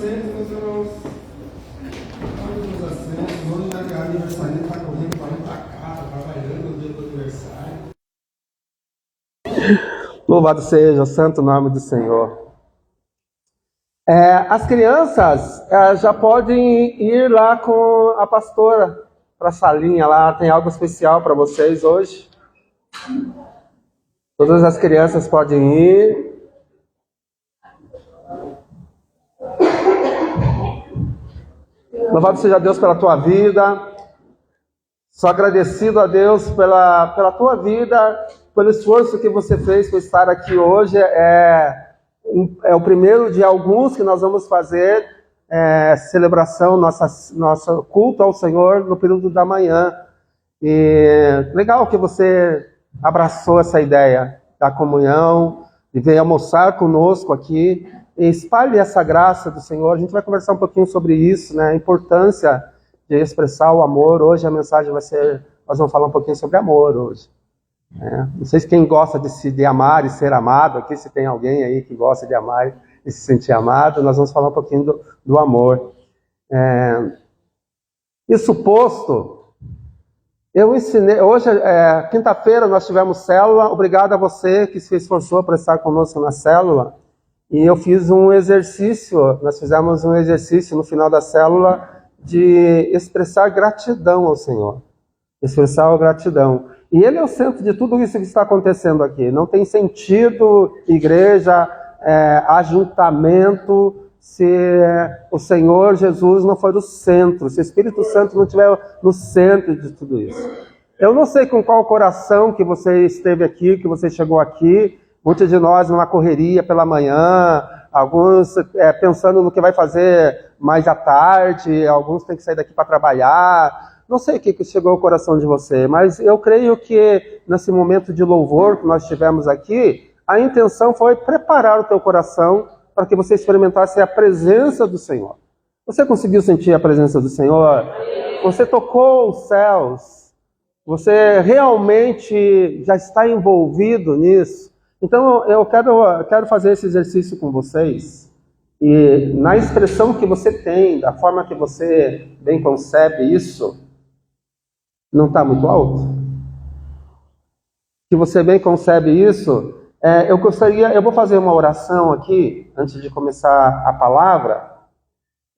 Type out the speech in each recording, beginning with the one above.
assentos, meus irmãos. Vamos nos assentos. Hoje a aniversário está correndo para lá e para cá, trabalhando no dia do aniversário. Louvado seja o santo nome do Senhor. As crianças já podem ir lá com a pastora para a salinha lá. Tem algo especial para vocês hoje. Todas as crianças podem ir. Louvado seja Deus pela tua vida. Sou agradecido a Deus pela tua vida, pelo esforço que você fez por estar aqui hoje. É o primeiro de alguns que nós vamos fazer celebração, nosso culto ao Senhor no período da manhã. E legal que você abraçou essa ideia da comunhão, de vir almoçar conosco aqui. E espalhe essa graça do Senhor. A gente vai conversar um pouquinho sobre isso, né? A importância de expressar o amor. Hoje a mensagem vai ser, nós vamos falar um pouquinho sobre amor hoje. Não sei se quem gosta de amar e ser amado, aqui se tem alguém aí que gosta de amar e se sentir amado, nós vamos falar um pouquinho do amor. Isso posto, eu ensinei, hoje, quinta-feira nós tivemos célula. Obrigado a você que se esforçou para estar conosco na célula. E eu fiz nós fizemos um exercício no final da célula de expressar gratidão ao Senhor. Expressar a gratidão. E Ele é o centro de tudo isso que está acontecendo aqui. Não tem sentido, igreja, ajuntamento, se o Senhor Jesus não for o centro, se o Espírito Santo não estiver no centro de tudo isso. Eu não sei com qual coração que você esteve aqui, que você chegou aqui. Muitos de nós numa correria pela manhã, alguns pensando no que vai fazer mais à tarde, alguns têm que sair daqui para trabalhar. Não sei o que chegou ao coração de você, mas eu creio que nesse momento de louvor que nós tivemos aqui, a intenção foi preparar o teu coração para que você experimentasse a presença do Senhor. Você conseguiu sentir a presença do Senhor? Você tocou os céus? Você realmente já está envolvido nisso? Então, eu quero fazer esse exercício com vocês. E na expressão que você tem, da forma que você bem concebe isso, não está muito alto? Que você bem concebe isso, eu vou fazer uma oração aqui, antes de começar a palavra,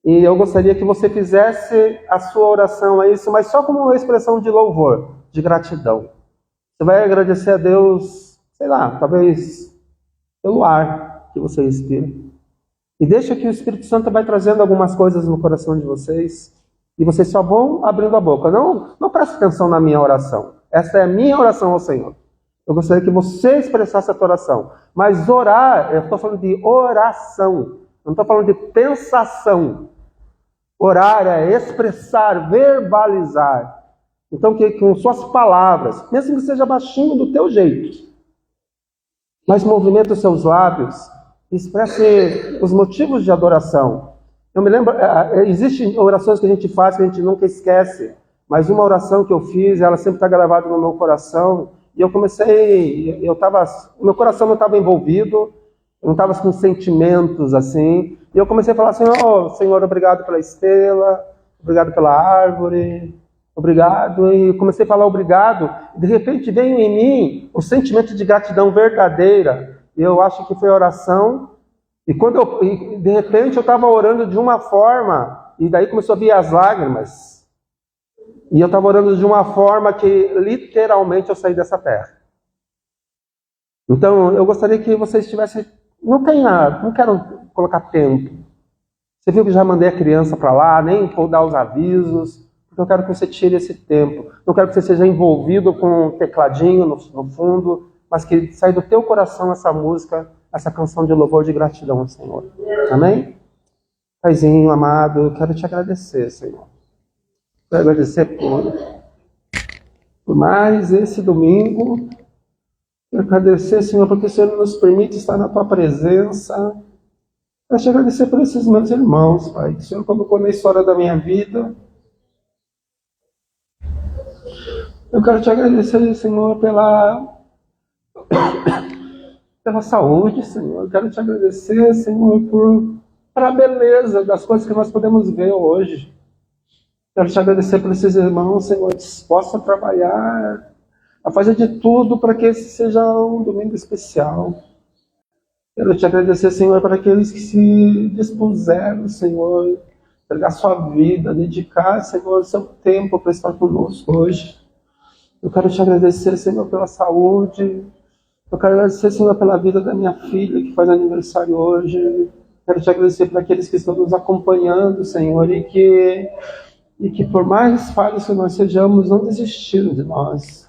e eu gostaria que você fizesse a sua oração a isso, mas só como uma expressão de louvor, de gratidão. Você vai agradecer a Deus, sei lá, talvez pelo ar que você respira. E deixa que o Espírito Santo vai trazendo algumas coisas no coração de vocês. E vocês só vão abrindo a boca. Não preste atenção na minha oração. Essa é a minha oração ao Senhor. Eu gostaria que você expressasse a tua oração. Mas orar, eu estou falando de oração. Eu não estou falando de pensação. Orar é expressar, verbalizar. Então, com suas palavras, mesmo que seja baixinho do teu jeito, mas movimenta os seus lábios, expresse os motivos de adoração. Eu me lembro, existem orações que a gente faz que a gente nunca esquece, mas uma oração que eu fiz, ela sempre está gravada no meu coração, e eu comecei, o meu coração não estava envolvido, eu não estava com sentimentos assim, e eu comecei a falar assim: Senhor, obrigado pela estrela, obrigado pela árvore, obrigado, e comecei a falar obrigado, e de repente veio em mim o sentimento de gratidão verdadeira, e eu acho que foi oração, e de repente eu estava orando de uma forma, e daí começou a vir as lágrimas, e eu estava orando de uma forma que literalmente eu saí dessa terra. Então eu gostaria que vocês estivessem, não quero colocar tempo, você viu que já mandei a criança para lá, nem vou dar os avisos, porque eu quero que você tire esse tempo. Não quero que você seja envolvido com um tecladinho no fundo, mas que saia do teu coração essa música, essa canção de louvor, de gratidão ao Senhor. Amém? Paizinho amado, eu quero te agradecer, Senhor. Quero agradecer por mais esse domingo. Quero agradecer, Senhor, porque o Senhor nos permite estar na tua presença. Quero te agradecer por esses meus irmãos, Pai. O Senhor colocou na história da minha vida. Eu quero te agradecer, Senhor, pela saúde, Senhor. Eu quero te agradecer, Senhor, por para a beleza das coisas que nós podemos ver hoje. Quero te agradecer por esses irmãos, Senhor, dispostos a trabalhar, a fazer de tudo para que esse seja um domingo especial. Quero te agradecer, Senhor, para aqueles que se dispuseram, Senhor, entregar sua vida, dedicar, Senhor, seu tempo para estar conosco hoje. Eu quero te agradecer, Senhor, pela saúde. Eu quero agradecer, Senhor, pela vida da minha filha, que faz aniversário hoje. Quero te agradecer por aqueles que estão nos acompanhando, Senhor, e que por mais falhos que nós sejamos, não desistiram de nós.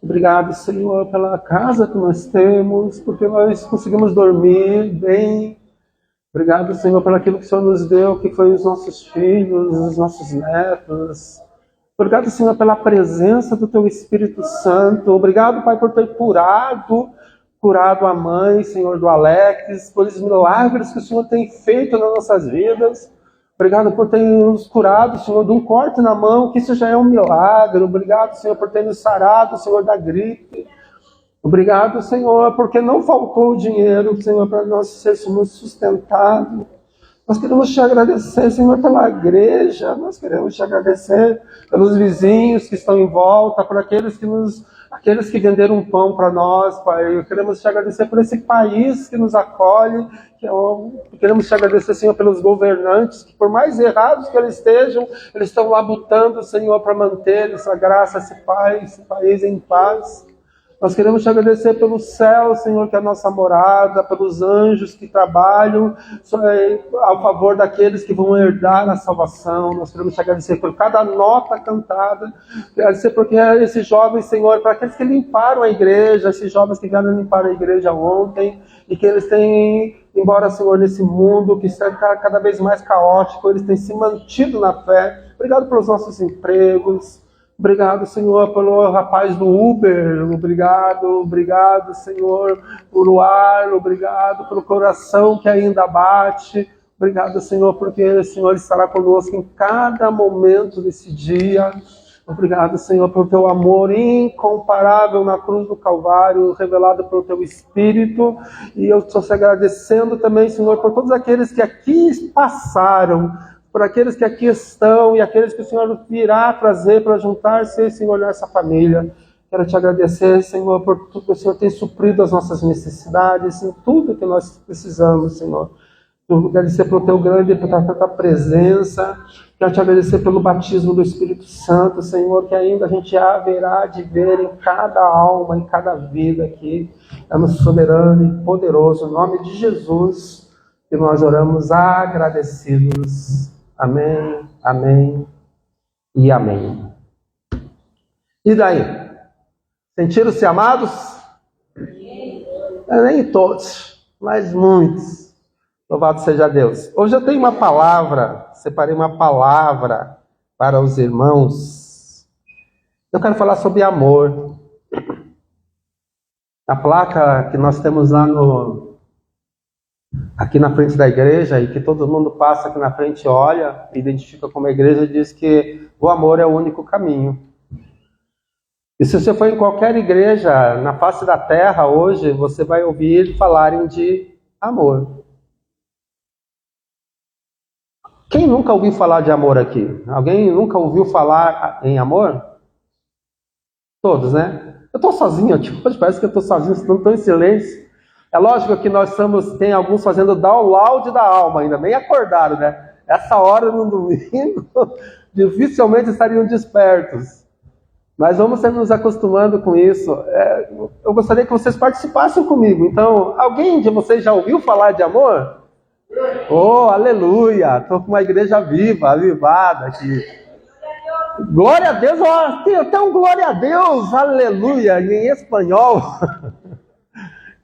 Obrigado, Senhor, pela casa que nós temos, porque nós conseguimos dormir bem. Obrigado, Senhor, por aquilo que o Senhor nos deu, que foi os nossos filhos, os nossos netos. Obrigado, Senhor, pela presença do Teu Espírito Santo. Obrigado, Pai, por ter curado a mãe, Senhor, do Alex, por esses milagres que o Senhor tem feito nas nossas vidas. Obrigado por ter nos curado, Senhor, de um corte na mão, que isso já é um milagre. Obrigado, Senhor, por ter nos sarado, Senhor, da gripe. Obrigado, Senhor, porque não faltou dinheiro, Senhor, para nós sermos sustentados. Nós queremos te agradecer, Senhor, pela igreja. Nós queremos te agradecer pelos vizinhos que estão em volta, por aqueles que venderam pão para nós, Pai. Queremos te agradecer por esse país que nos acolhe. Queremos te agradecer, Senhor, pelos governantes, que por mais errados que eles estejam, eles estão labutando, Senhor, para manter essa graça, esse país em paz. Nós queremos te agradecer pelo céu, Senhor, que é a nossa morada, pelos anjos que trabalham a favor daqueles que vão herdar a salvação. Nós queremos te agradecer por cada nota cantada, agradecer porque esses jovens, Senhor, para aqueles que limparam a igreja, esses jovens que vieram limpar a igreja ontem, e que eles têm, embora, Senhor, nesse mundo que está cada vez mais caótico, eles têm se mantido na fé. Obrigado pelos nossos empregos. Obrigado, Senhor, pelo rapaz do Uber. Obrigado, Senhor, por o ar. Obrigado pelo coração que ainda bate. Obrigado, Senhor, porque o Senhor estará conosco em cada momento desse dia. Obrigado, Senhor, pelo teu amor incomparável na cruz do Calvário, revelado pelo teu Espírito. E eu estou te agradecendo também, Senhor, por todos aqueles que aqui passaram, por aqueles que aqui estão e aqueles que o Senhor virá trazer para juntar-se, Senhor, nessa família. Quero te agradecer, Senhor, por tudo que o Senhor tem suprido as nossas necessidades, em tudo que nós precisamos, Senhor. Quero agradecer pelo teu grande, pela tua presença. Quero te agradecer pelo batismo do Espírito Santo, Senhor, que ainda a gente haverá de ver em cada alma, em cada vida aqui. É no soberano e poderoso nome de Jesus que nós oramos agradecidos. Amém, amém e amém. E daí? Sentiram-se amados? Nem todos, mas muitos. Louvado seja Deus. Hoje eu tenho uma palavra, separei uma palavra para os irmãos. Eu quero falar sobre amor. A placa que nós temos lá aqui na frente da igreja, e que todo mundo passa aqui na frente, olha, identifica como igreja, diz que o amor é o único caminho. E se você for em qualquer igreja na face da terra hoje, você vai ouvir falarem de amor. Quem nunca ouviu falar de amor aqui? Alguém nunca ouviu falar em amor? Todos, né? Eu estou sozinho aqui hoje, parece que eu estou sozinho, não estou em silêncio. É lógico que tem alguns fazendo download da alma ainda, nem acordaram, né? Essa hora no domingo, dificilmente estariam despertos. Mas vamos nos acostumando com isso. Eu gostaria que vocês participassem comigo. Então, alguém de vocês já ouviu falar de amor? Oh, aleluia! Estou com uma igreja viva, avivada aqui. Glória a Deus! Oh, tem até um glória a Deus, aleluia, em espanhol.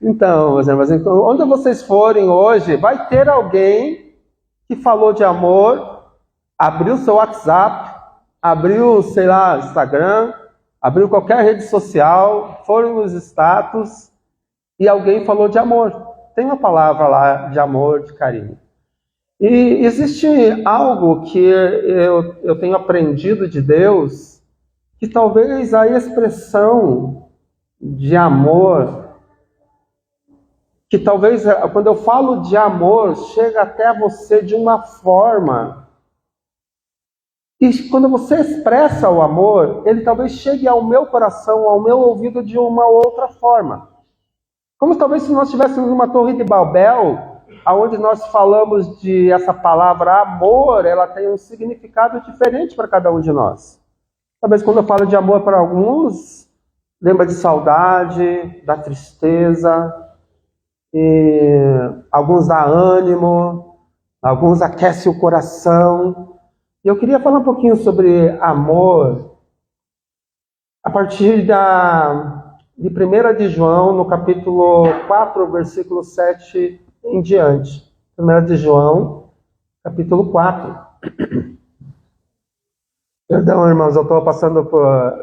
Então, meus irmãos, onde vocês forem hoje, vai ter alguém que falou de amor, abriu seu WhatsApp, abriu, sei lá, Instagram, abriu qualquer rede social, foram nos status e alguém falou de amor. Tem uma palavra lá de amor, de carinho. E existe algo que eu tenho aprendido de Deus, que talvez a expressão de amor que talvez quando eu falo de amor, chega até você de uma forma. E quando você expressa o amor, ele talvez chegue ao meu coração, ao meu ouvido de uma outra forma. Como talvez se nós estivéssemos numa torre de Babel, aonde nós falamos de essa palavra amor, ela tem um significado diferente para cada um de nós. Talvez quando eu falo de amor para alguns, lembra de saudade, da tristeza, e alguns dá ânimo, alguns aquece o coração. E eu queria falar um pouquinho sobre amor a partir de 1 de João, no capítulo 4, versículo 7 em diante. 1 de João, capítulo 4. Perdão, irmãos, eu estou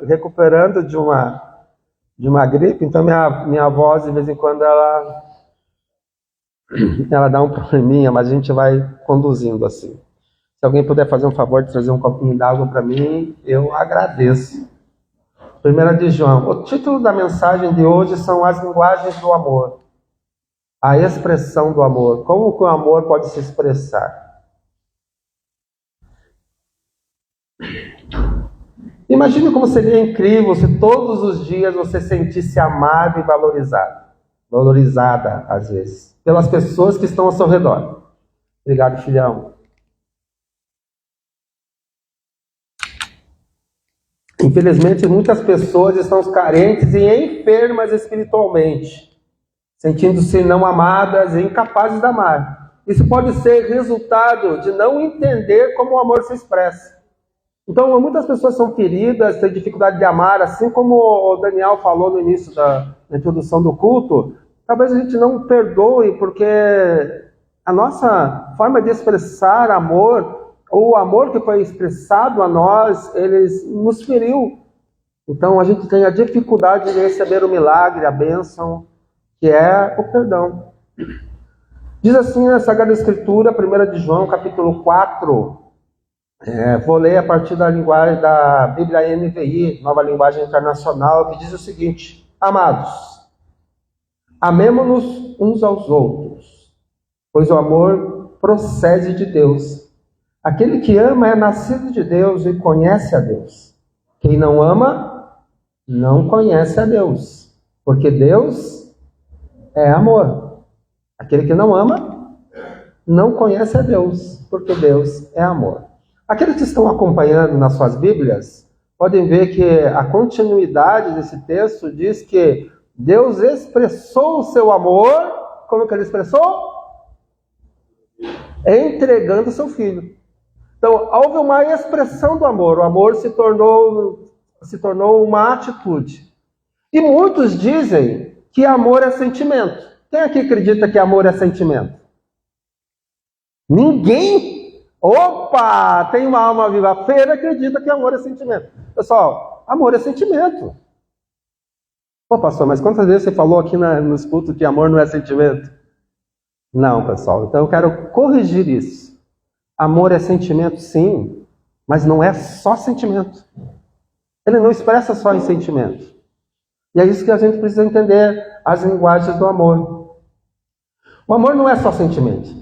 recuperando de uma gripe, então minha voz, de vez em quando, ela dá um probleminha, mas a gente vai conduzindo assim. Se alguém puder fazer um favor de trazer um copinho d'água para mim, eu agradeço. 1 de João. O título da mensagem de hoje são as linguagens do amor. A expressão do amor. Como que o amor pode se expressar? Imagine como seria incrível se todos os dias você sentisse amado e valorizado. Valorizada, às vezes, pelas pessoas que estão ao seu redor. Obrigado, filhão. Infelizmente, muitas pessoas estão carentes e enfermas espiritualmente, sentindo-se não amadas e incapazes de amar. Isso pode ser resultado de não entender como o amor se expressa. Então, muitas pessoas são feridas, têm dificuldade de amar, assim como o Daniel falou no início da introdução do culto. Talvez a gente não perdoe, porque a nossa forma de expressar amor, ou o amor que foi expressado a nós, ele nos feriu. Então a gente tem a dificuldade de receber o milagre, a bênção, que é o perdão. Diz assim na Sagrada Escritura, 1 de João, capítulo 4, vou ler a partir da linguagem da Bíblia NVI, Nova Linguagem Internacional, que diz o seguinte: Amados, amemo-nos uns aos outros, pois o amor procede de Deus. Aquele que ama é nascido de Deus e conhece a Deus. Quem não ama, não conhece a Deus, porque Deus é amor. Aquele que não ama, não conhece a Deus, porque Deus é amor. Aqueles que estão acompanhando nas suas Bíblias, podem ver que a continuidade desse texto diz que Deus expressou o seu amor, como que ele expressou? Entregando o seu Filho. Então, houve uma expressão do amor. O amor se tornou uma atitude. E muitos dizem que amor é sentimento. Quem aqui acredita que amor é sentimento? Ninguém? Opa! Tem uma alma viva feira acredita que amor é sentimento. Pessoal, amor é sentimento. Pô, pastor, mas quantas vezes você falou aqui nos cultos que amor não é sentimento? Não, pessoal. Então eu quero corrigir isso. Amor é sentimento, sim, mas não é só sentimento. Ele não expressa só em sentimento. E é isso que a gente precisa entender, as linguagens do amor. O amor não é só sentimento.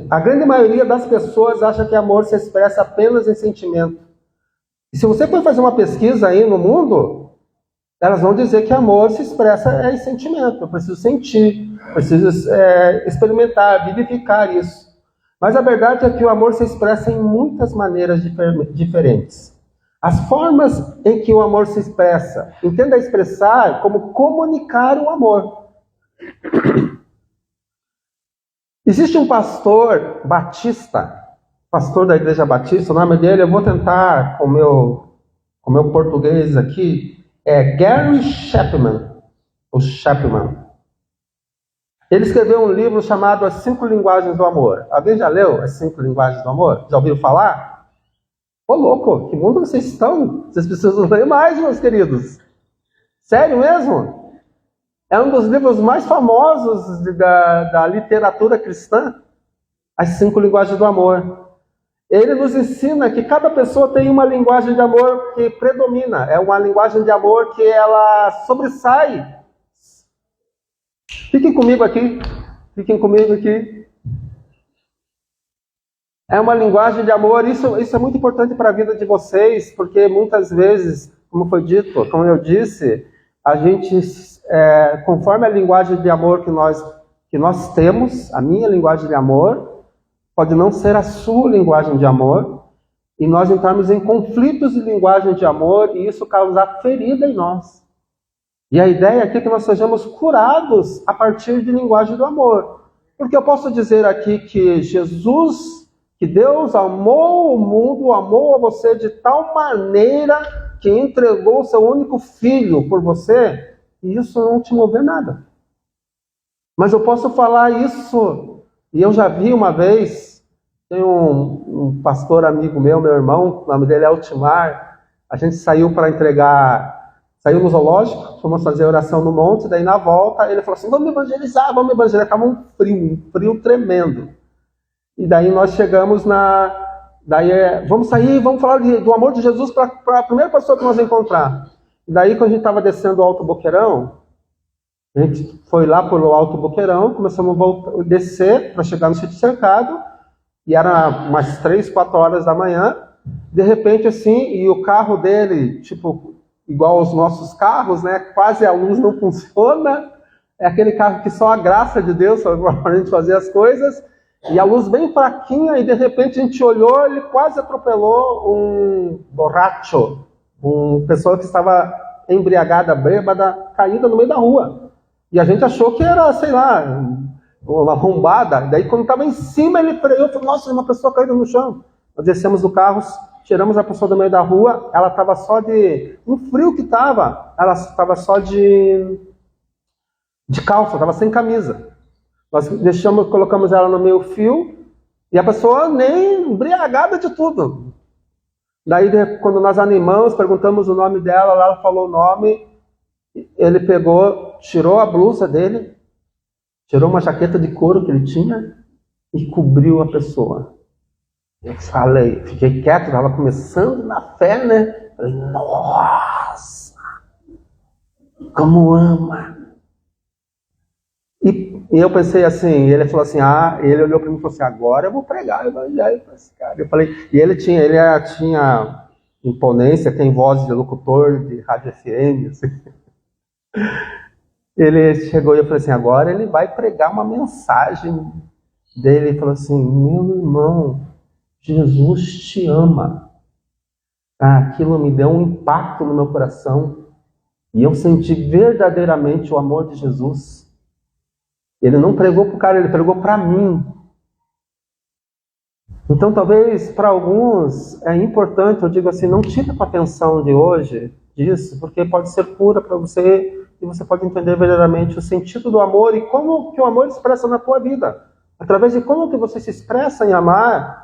A grande maioria das pessoas acha que amor se expressa apenas em sentimento. E se você for fazer uma pesquisa aí no mundo, elas vão dizer que amor se expressa em sentimento. Eu preciso sentir, preciso experimentar, vivificar isso. Mas a verdade é que o amor se expressa em muitas maneiras diferentes. As formas em que o amor se expressa, entenda expressar como comunicar o amor. Existe um pastor batista, pastor da Igreja Batista, o nome dele, eu vou tentar com o meu português aqui, é Gary Chapman, Ele escreveu um livro chamado As 5 Linguagens do Amor. Alguém já leu As 5 Linguagens do Amor? Já ouviu falar? Ô louco, que mundo vocês estão? Vocês precisam ler mais, meus queridos. Sério mesmo? É um dos livros mais famosos da literatura cristã. As 5 Linguagens do Amor. Ele nos ensina que cada pessoa tem uma linguagem de amor que predomina. É uma linguagem de amor que ela sobressai Fiquem comigo aqui. Fiquem comigo aqui. É uma linguagem de amor. Isso é muito importante para a vida de vocês, porque muitas vezes, como foi dito, como eu disse, a gente, conforme a linguagem de amor que nós temos, a minha linguagem de amor, pode não ser a sua linguagem de amor, e nós entramos em conflitos de linguagem de amor, e isso causar ferida em nós. E a ideia aqui é que nós sejamos curados a partir de linguagem do amor. Porque eu posso dizer aqui que Jesus, que Deus amou o mundo, amou a você de tal maneira que entregou o seu único filho por você, e isso não te mover nada. Mas eu posso falar isso, e eu já vi uma vez, tem um pastor amigo meu irmão, o nome dele é Altimar, a gente saiu para entregar... Saiu no zoológico, fomos fazer oração no monte, daí na volta ele falou assim, vamos evangelizar. Estava um frio tremendo. E daí nós chegamos vamos sair, vamos falar do amor de Jesus para a primeira pessoa que nós encontrar. E daí quando a gente estava descendo o Alto Boqueirão, a gente foi lá pelo Alto Boqueirão, começamos a descer para chegar no sítio cercado, e era umas 3, 4 horas da manhã, de repente assim, e o carro dele, tipo... igual aos nossos carros, né? Quase a luz não funciona. É aquele carro que só a graça de Deus para a gente fazer as coisas. E a luz bem fraquinha, e de repente a gente olhou, ele quase atropelou um borracho, uma pessoa que estava embriagada, bêbada, caída no meio da rua. E a gente achou que era, sei lá, uma arrombada. Daí quando estava em cima, ele freou e falou, nossa, uma pessoa caída no chão. Nós descemos do carro, tiramos a pessoa do meio da rua, ela estava só de... um frio que estava, ela estava só de calça, estava sem camisa. Nós colocamos ela no meio fio, e a pessoa nem embriagada de tudo. Daí, quando nós animamos, perguntamos o nome dela, ela falou o nome, ele pegou, tirou a blusa dele, tirou uma jaqueta de couro que ele tinha, e cobriu a pessoa. Eu falei, fiquei quieto, estava começando na fé, né? Falei, nossa, como ama. E eu pensei assim, ele falou assim, ele olhou para mim e falou assim, agora eu vou pregar o evangelho para esse cara. Eu falei, e ele tinha imponência, tem voz de locutor de rádio FM, assim. Ele chegou e eu falei assim, agora ele vai pregar uma mensagem dele. Ele falou assim, meu irmão, Jesus te ama. Aquilo me deu um impacto no meu coração. E eu senti verdadeiramente o amor de Jesus. Ele não pregou para o cara, ele pregou para mim. Então talvez para alguns é importante, eu digo assim, não tire a atenção de hoje disso, porque pode ser cura para você, e você pode entender verdadeiramente o sentido do amor e como que o amor expressa na tua vida. Através de como que você se expressa em amar.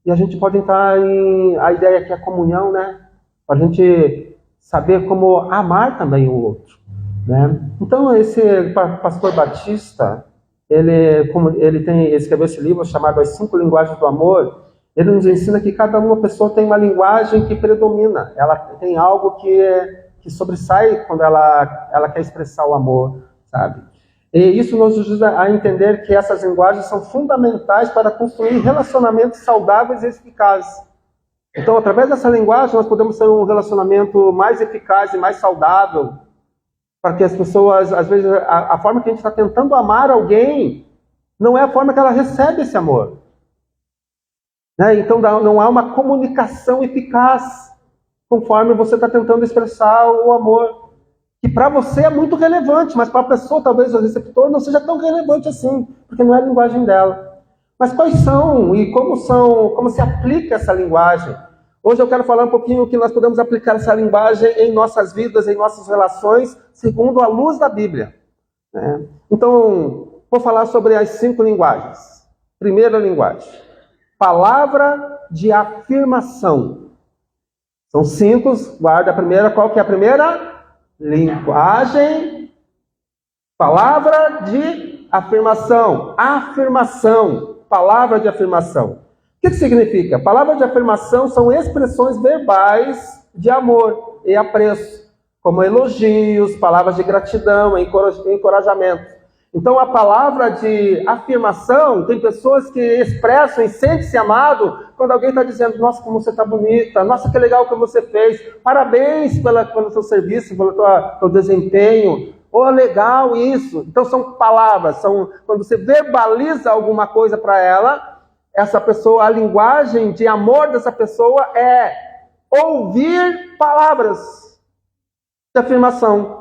E a gente pode entrar a ideia aqui é a comunhão, né? Para a gente saber como amar também o outro, né? Então, esse pastor Batista, ele escreveu esse livro chamado As 5 Linguagens do Amor. Ele nos ensina que cada uma pessoa tem uma linguagem que predomina. Ela tem algo que sobressai quando ela quer expressar o amor, sabe? E isso nos ajuda a entender que essas linguagens são fundamentais para construir relacionamentos saudáveis e eficazes. Então, através dessa linguagem, nós podemos ter um relacionamento mais eficaz e mais saudável, para que as pessoas, às vezes, a forma que a gente está tentando amar alguém, não é a forma que ela recebe esse amor. Né? Então, não há uma comunicação eficaz, conforme você está tentando expressar o amor. Que para você é muito relevante, mas para a pessoa, talvez o receptor, não seja tão relevante assim, porque não é a linguagem dela. Mas quais são e como se aplica essa linguagem? Hoje eu quero falar um pouquinho que nós podemos aplicar essa linguagem em nossas vidas, em nossas relações, segundo a luz da Bíblia. Né? Então, vou falar sobre as 5 linguagens. Primeira linguagem, palavra de afirmação. São 5, guarda a primeira. Qual que é a primeira? Linguagem, palavra de afirmação. Afirmação, palavra de afirmação. O que significa? Palavra de afirmação são expressões verbais de amor e apreço, como elogios, palavras de gratidão, encorajamento. Então a palavra de afirmação, tem pessoas que expressam e sentem-se amado quando alguém está dizendo, nossa, como você está bonita, nossa, que legal que você fez, parabéns pelo seu serviço, pelo teu desempenho, oh, legal isso. Então são palavras, quando você verbaliza alguma coisa para ela, essa pessoa, a linguagem de amor dessa pessoa é ouvir palavras de afirmação.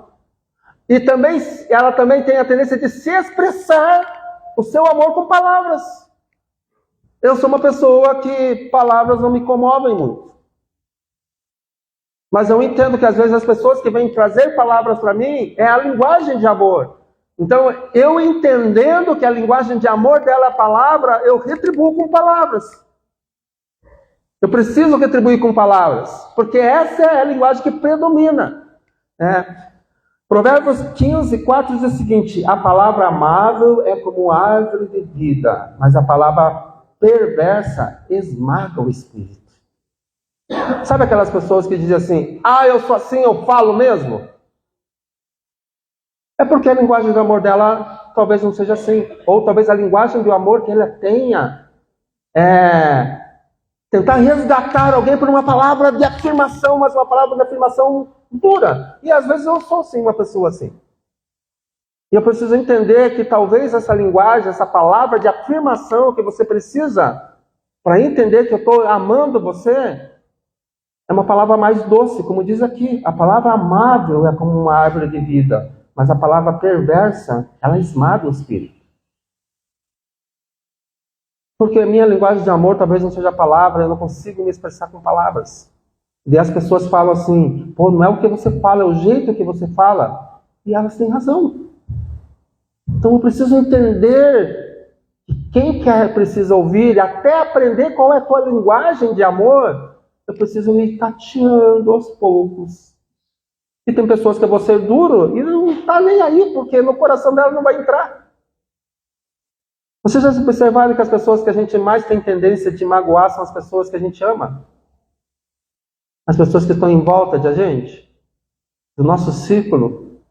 E também, ela também tem a tendência de se expressar o seu amor com palavras. Eu sou uma pessoa que palavras não me comovem muito. Mas eu entendo que às vezes as pessoas que vêm trazer palavras para mim é a linguagem de amor. Então, eu entendendo que a linguagem de amor dela é a palavra, eu retribuo com palavras. Eu preciso retribuir com palavras, porque essa é a linguagem que predomina. Provérbios 15, 4 diz o seguinte: a palavra amável é como árvore de vida, mas a palavra perversa esmaga o espírito. Sabe aquelas pessoas que dizem assim, eu sou assim, eu falo mesmo? É porque a linguagem do amor dela talvez não seja assim. Ou talvez a linguagem do amor que ela tenha é tentar resgatar alguém por uma palavra de afirmação, mas uma palavra de afirmação dura. E às vezes eu sou sim uma pessoa assim. E eu preciso entender que talvez essa linguagem, essa palavra de afirmação que você precisa para entender que eu estou amando você, é uma palavra mais doce, como diz aqui. A palavra amável é como uma árvore de vida, mas a palavra perversa, ela esmaga o espírito. Porque a minha linguagem de amor talvez não seja a palavra, eu não consigo me expressar com palavras. E as pessoas falam assim, não é o que você fala, é o jeito que você fala. E elas têm razão. Então eu preciso entender que quem precisa ouvir, até aprender qual é a tua linguagem de amor, eu preciso me tateando aos poucos. E tem pessoas que eu vou ser duro e não está nem aí, porque no coração dela não vai entrar. Vocês já observaram que as pessoas que a gente mais tem tendência de magoar são as pessoas que a gente ama? As pessoas que estão em volta de a gente? Do nosso círculo?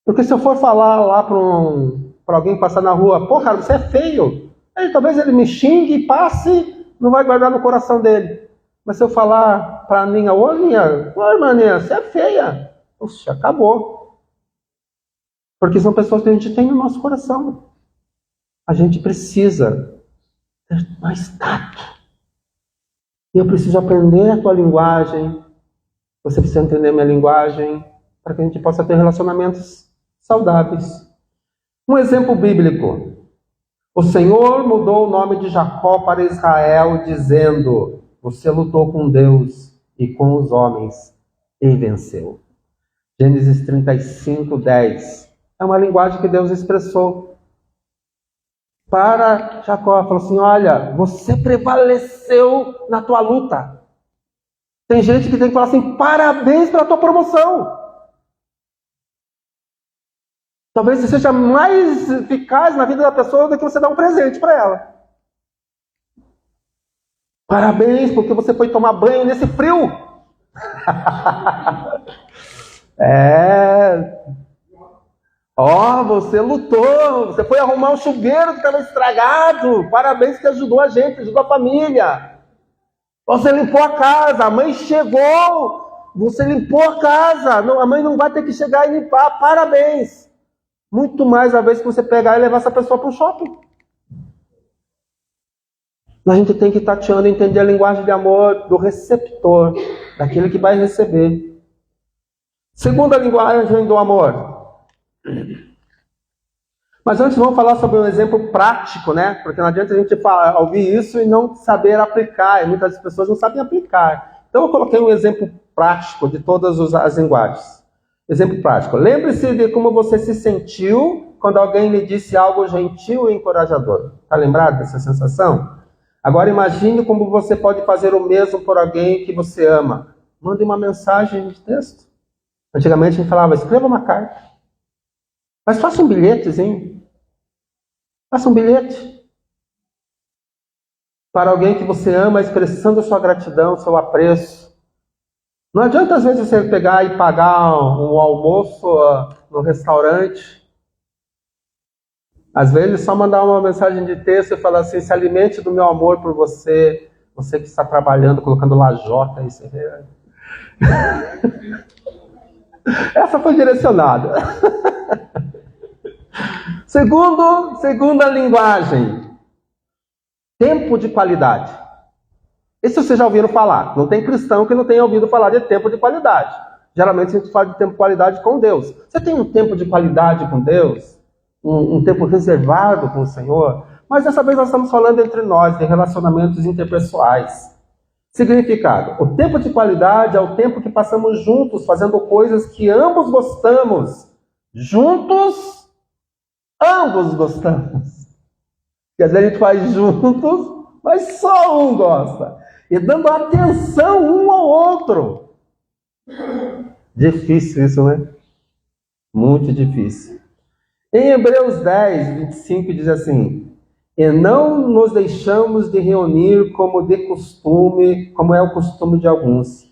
Porque se eu for falar lá para alguém passar na rua, cara, você é feio. Talvez ele me xingue e passe, não vai guardar no coração dele. Mas se eu falar para a Aninha, Aninha, irmã Aninha, você é feia. Puxa, acabou. Porque são pessoas que a gente tem no nosso coração. A gente precisa ter mais tato. E eu preciso aprender a tua linguagem. Você precisa entender a minha linguagem, para que a gente possa ter relacionamentos saudáveis. Um exemplo bíblico. O Senhor mudou o nome de Jacó para Israel, dizendo: você lutou com Deus e com os homens e venceu. Gênesis 35, 10. É uma linguagem que Deus expressou para Jacó. Falou assim, olha, você prevaleceu na tua luta. Tem gente que tem que falar assim, parabéns pela tua promoção. Talvez você seja mais eficaz na vida da pessoa do que você dar um presente para ela. Parabéns, porque você foi tomar banho nesse frio. Você lutou, você foi arrumar um chuveiro que estava estragado. Parabéns que ajudou a gente, ajudou a família. Você limpou a casa, a mãe chegou, você limpou a casa. Não, a mãe não vai ter que chegar e limpar, parabéns. Muito mais a vez que você pegar e levar essa pessoa para o shopping. A gente tem que ir tateando e entender a linguagem de amor do receptor, daquele que vai receber. Segunda linguagem do amor. Mas antes vamos falar sobre um exemplo prático, né? Porque não adianta a gente ouvir isso e não saber aplicar. E muitas pessoas não sabem aplicar. Então eu coloquei um exemplo prático de todas as linguagens. Exemplo prático. Lembre-se de como você se sentiu quando alguém lhe disse algo gentil e encorajador. Está lembrado dessa sensação? Agora imagine como você pode fazer o mesmo por alguém que você ama. Mande uma mensagem de texto. Antigamente a gente falava, escreva uma carta. Mas faça um bilhetezinho. Faça um bilhete. Para alguém que você ama, expressando sua gratidão, seu apreço. Não adianta às vezes você pegar e pagar um almoço no restaurante. Às vezes, só mandar uma mensagem de texto e falar assim: se alimente do meu amor por você, você que está trabalhando, colocando lajota. Isso é... Essa foi direcionada. Segunda linguagem, tempo de qualidade. Isso vocês já ouviram falar. Não tem cristão que não tenha ouvido falar de tempo de qualidade. Geralmente a gente fala de tempo de qualidade com Deus. Você tem um tempo de qualidade com Deus? Um tempo reservado com o Senhor? Mas dessa vez nós estamos falando entre nós, de relacionamentos interpessoais. Significado: o tempo de qualidade é o tempo que passamos juntos, fazendo coisas que ambos gostamos. Juntos, ambos gostamos. Quer dizer, a gente faz juntos, mas só um gosta. E dando atenção um ao outro. Difícil isso, né? Muito difícil. Em Hebreus 10, 25 diz assim: e não nos deixamos de reunir como de costume, como é o costume de alguns,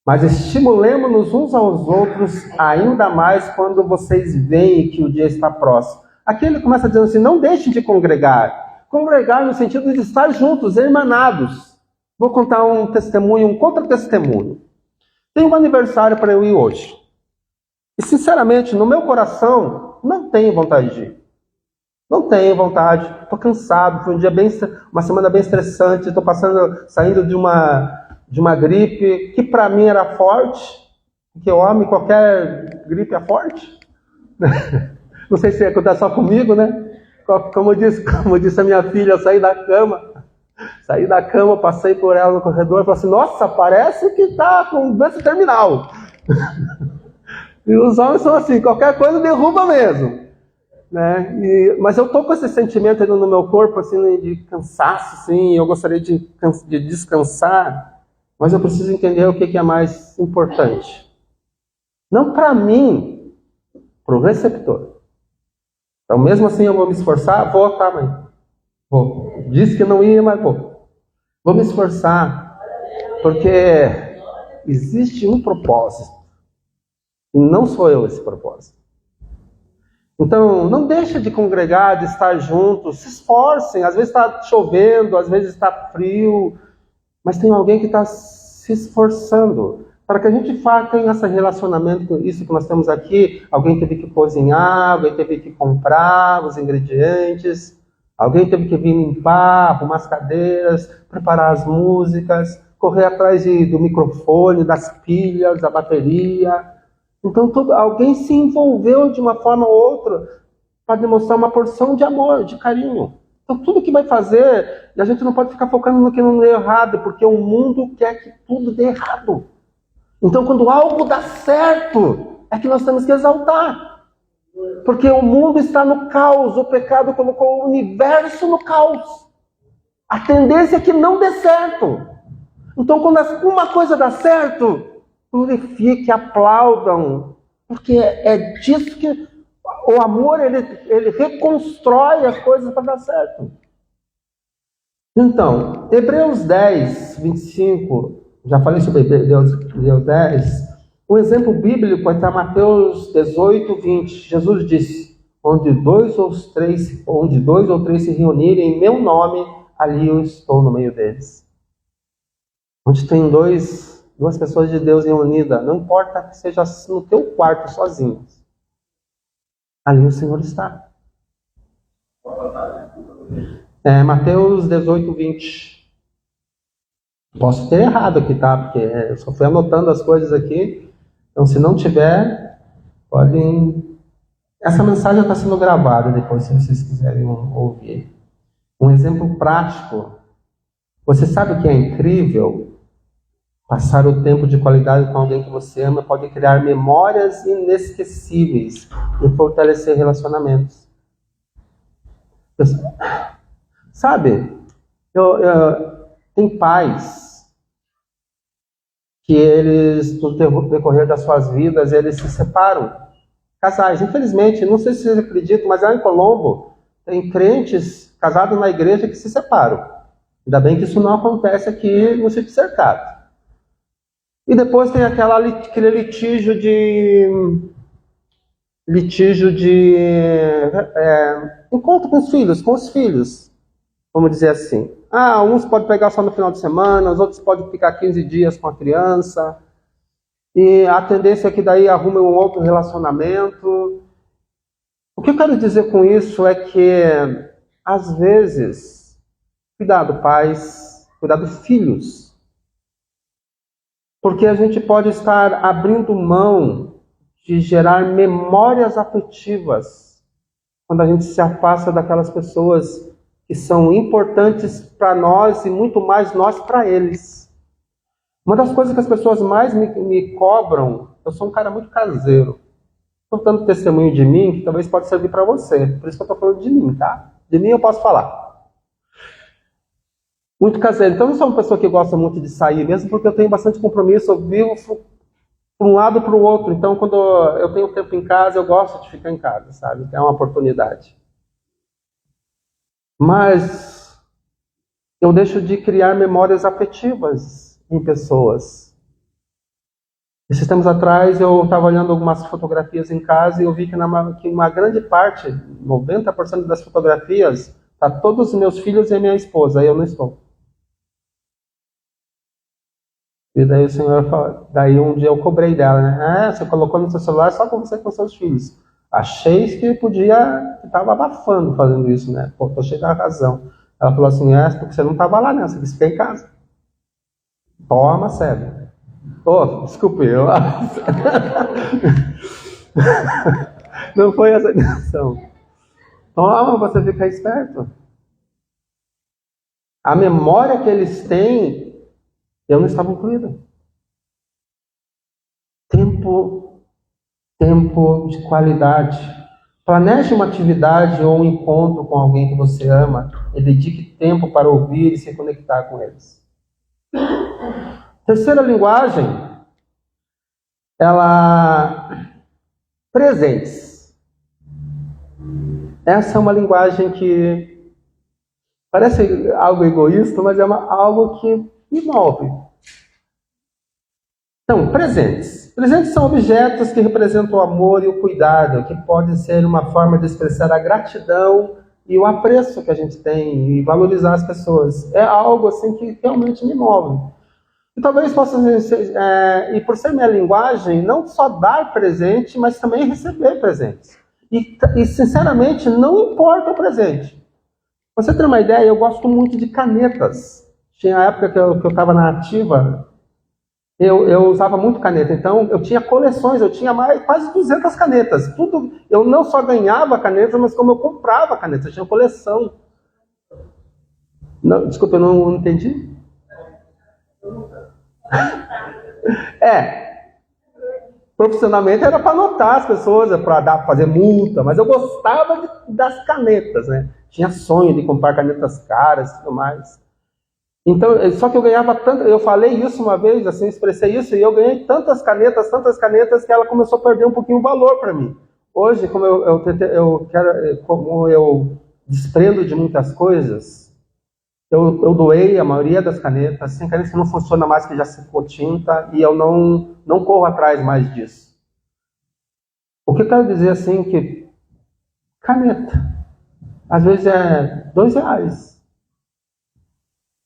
mas estimulemo-nos uns aos outros, ainda mais quando vocês veem que o dia está próximo. Aqui ele começa dizendo assim: não deixem de congregar. Congregar no sentido de estar juntos, irmanados. Vou contar um testemunho, um contra-testemunho. Tem um aniversário para eu ir hoje. E sinceramente, no meu coração, não tenho vontade de ir. Não tenho vontade, estou cansado, foi uma semana bem estressante, estou saindo de uma gripe que para mim era forte, porque homem, qualquer gripe é forte. Não sei se acontece só comigo, né? Como disse a minha filha, eu saí da cama, passei por ela no corredor e falei assim: nossa, parece que está com doença terminal. E os homens são assim, qualquer coisa derruba mesmo. Né? Mas eu estou com esse sentimento ainda no meu corpo, assim, de cansaço, assim, eu gostaria de descansar, mas eu preciso entender o que é mais importante. Não para mim, para o receptor. Então, mesmo assim, eu vou me esforçar, vou, tá, mãe? Vou. Disse que não ia, mas vou. Vou me esforçar, porque existe um propósito, e não sou eu esse propósito. Então, não deixa de congregar, de estar juntos, se esforcem. Às vezes está chovendo, às vezes está frio, mas tem alguém que está se esforçando. Para que a gente tenha esse relacionamento com isso que nós temos aqui, alguém teve que cozinhar, alguém teve que comprar os ingredientes, alguém teve que vir limpar, arrumar as cadeiras, preparar as músicas, correr atrás do microfone, das pilhas, da bateria. Então, alguém se envolveu de uma forma ou outra para demonstrar uma porção de amor, de carinho. Então, tudo que vai fazer, e a gente não pode ficar focando no que não deu errado, porque o mundo quer que tudo dê errado. Então, quando algo dá certo, é que nós temos que exaltar. Porque o mundo está no caos, o pecado colocou o universo no caos. A tendência é que não dê certo. Então, quando uma coisa dá certo, glorifique, aplaudam, porque é disso que o amor, ele reconstrói as coisas para dar certo. Então, Hebreus 10, 25, já falei sobre Hebreus 10, um exemplo bíblico está em Mateus 18, 20. Jesus disse: onde dois ou três se reunirem em meu nome, ali eu estou no meio deles. Onde tem duas pessoas de Deus reunidas, não importa que seja no teu quarto sozinho, ali o Senhor está. Mateus 18, 20. Posso ter errado aqui, tá? Porque eu só fui anotando as coisas aqui. Então, se não tiver, podem... Essa mensagem está sendo gravada depois, se vocês quiserem ouvir. Um exemplo prático. Você sabe o que é incrível? Passar o tempo de qualidade com alguém que você ama pode criar memórias inesquecíveis e fortalecer relacionamentos. Sabe, tem pais que eles, no decorrer das suas vidas, eles se separam. Casais, infelizmente, não sei se vocês acreditam, mas lá em Colombo tem crentes casados na igreja que se separam. Ainda bem que isso não acontece aqui no Sítio Cercado. E depois tem aquele litígio de litígio de encontro com os filhos, vamos dizer assim. Uns podem pegar só no final de semana, os outros podem ficar 15 dias com a criança, e a tendência é que daí arrume um outro relacionamento. O que eu quero dizer com isso é que, às vezes, cuidado pais, cuidado filhos, porque a gente pode estar abrindo mão de gerar memórias afetivas quando a gente se afasta daquelas pessoas que são importantes para nós e muito mais nós para eles. Uma das coisas que as pessoas mais me cobram, eu sou um cara muito caseiro. Estou dando testemunho de mim, que talvez pode servir para você. Por isso que eu estou falando de mim, tá? De mim eu posso falar. Muito caseiro. Então eu não sou uma pessoa que gosta muito de sair, mesmo porque eu tenho bastante compromisso, eu vivo para um lado para o outro. Então quando eu tenho tempo em casa, eu gosto de ficar em casa, sabe? É uma oportunidade. Mas eu deixo de criar memórias afetivas em pessoas. Esses tempos atrás eu estava olhando algumas fotografias em casa e eu vi que uma grande parte, 90% das fotografias, tá todos os meus filhos e minha esposa, aí eu não estou. E daí o senhor falou, daí um dia eu cobrei dela, né? Você colocou no seu celular só com você com seus filhos. Achei que estava abafando fazendo isso, né? Pô, tô cheio da razão. Ela falou assim, porque você não estava lá, né? Você disse que fica em casa. Toma, sério. Desculpe, eu... Não foi essa a intenção. Toma, você fica esperto. A memória que eles têm, eu não estava incluído. Tempo de qualidade. Planeje uma atividade ou um encontro com alguém que você ama e dedique tempo para ouvir e se conectar com eles. Terceira linguagem, presentes. Essa é uma linguagem que parece algo egoísta, mas é algo que me move. Então, presentes. Presentes são objetos que representam o amor e o cuidado, que podem ser uma forma de expressar a gratidão e o apreço que a gente tem e valorizar as pessoas. É algo assim que realmente me move. E talvez possa ser, e por ser minha linguagem, não só dar presente, mas também receber presentes. E sinceramente, não importa o presente. Pra você ter uma ideia, eu gosto muito de canetas. Tinha a época que eu estava na ativa, eu usava muito caneta. Então, eu tinha coleções, eu tinha quase 200 canetas. Eu não só ganhava canetas, mas como eu comprava canetas. Eu tinha coleção. Não, desculpa, eu não entendi. Profissionalmente era para anotar as pessoas, para fazer multa, mas eu gostava das canetas, né? Tinha sonho de comprar canetas caras e tudo mais. Então, só que eu ganhava tanto, eu falei isso uma vez, assim, expressei isso, e eu ganhei tantas canetas, que ela começou a perder um pouquinho o valor para mim. Hoje, como eu desprendo de muitas coisas, eu doei a maioria das canetas. Tem canetas que não funciona mais, que já secou tinta, e eu não corro atrás mais disso. O que eu quero dizer assim que caneta, às vezes é R$2.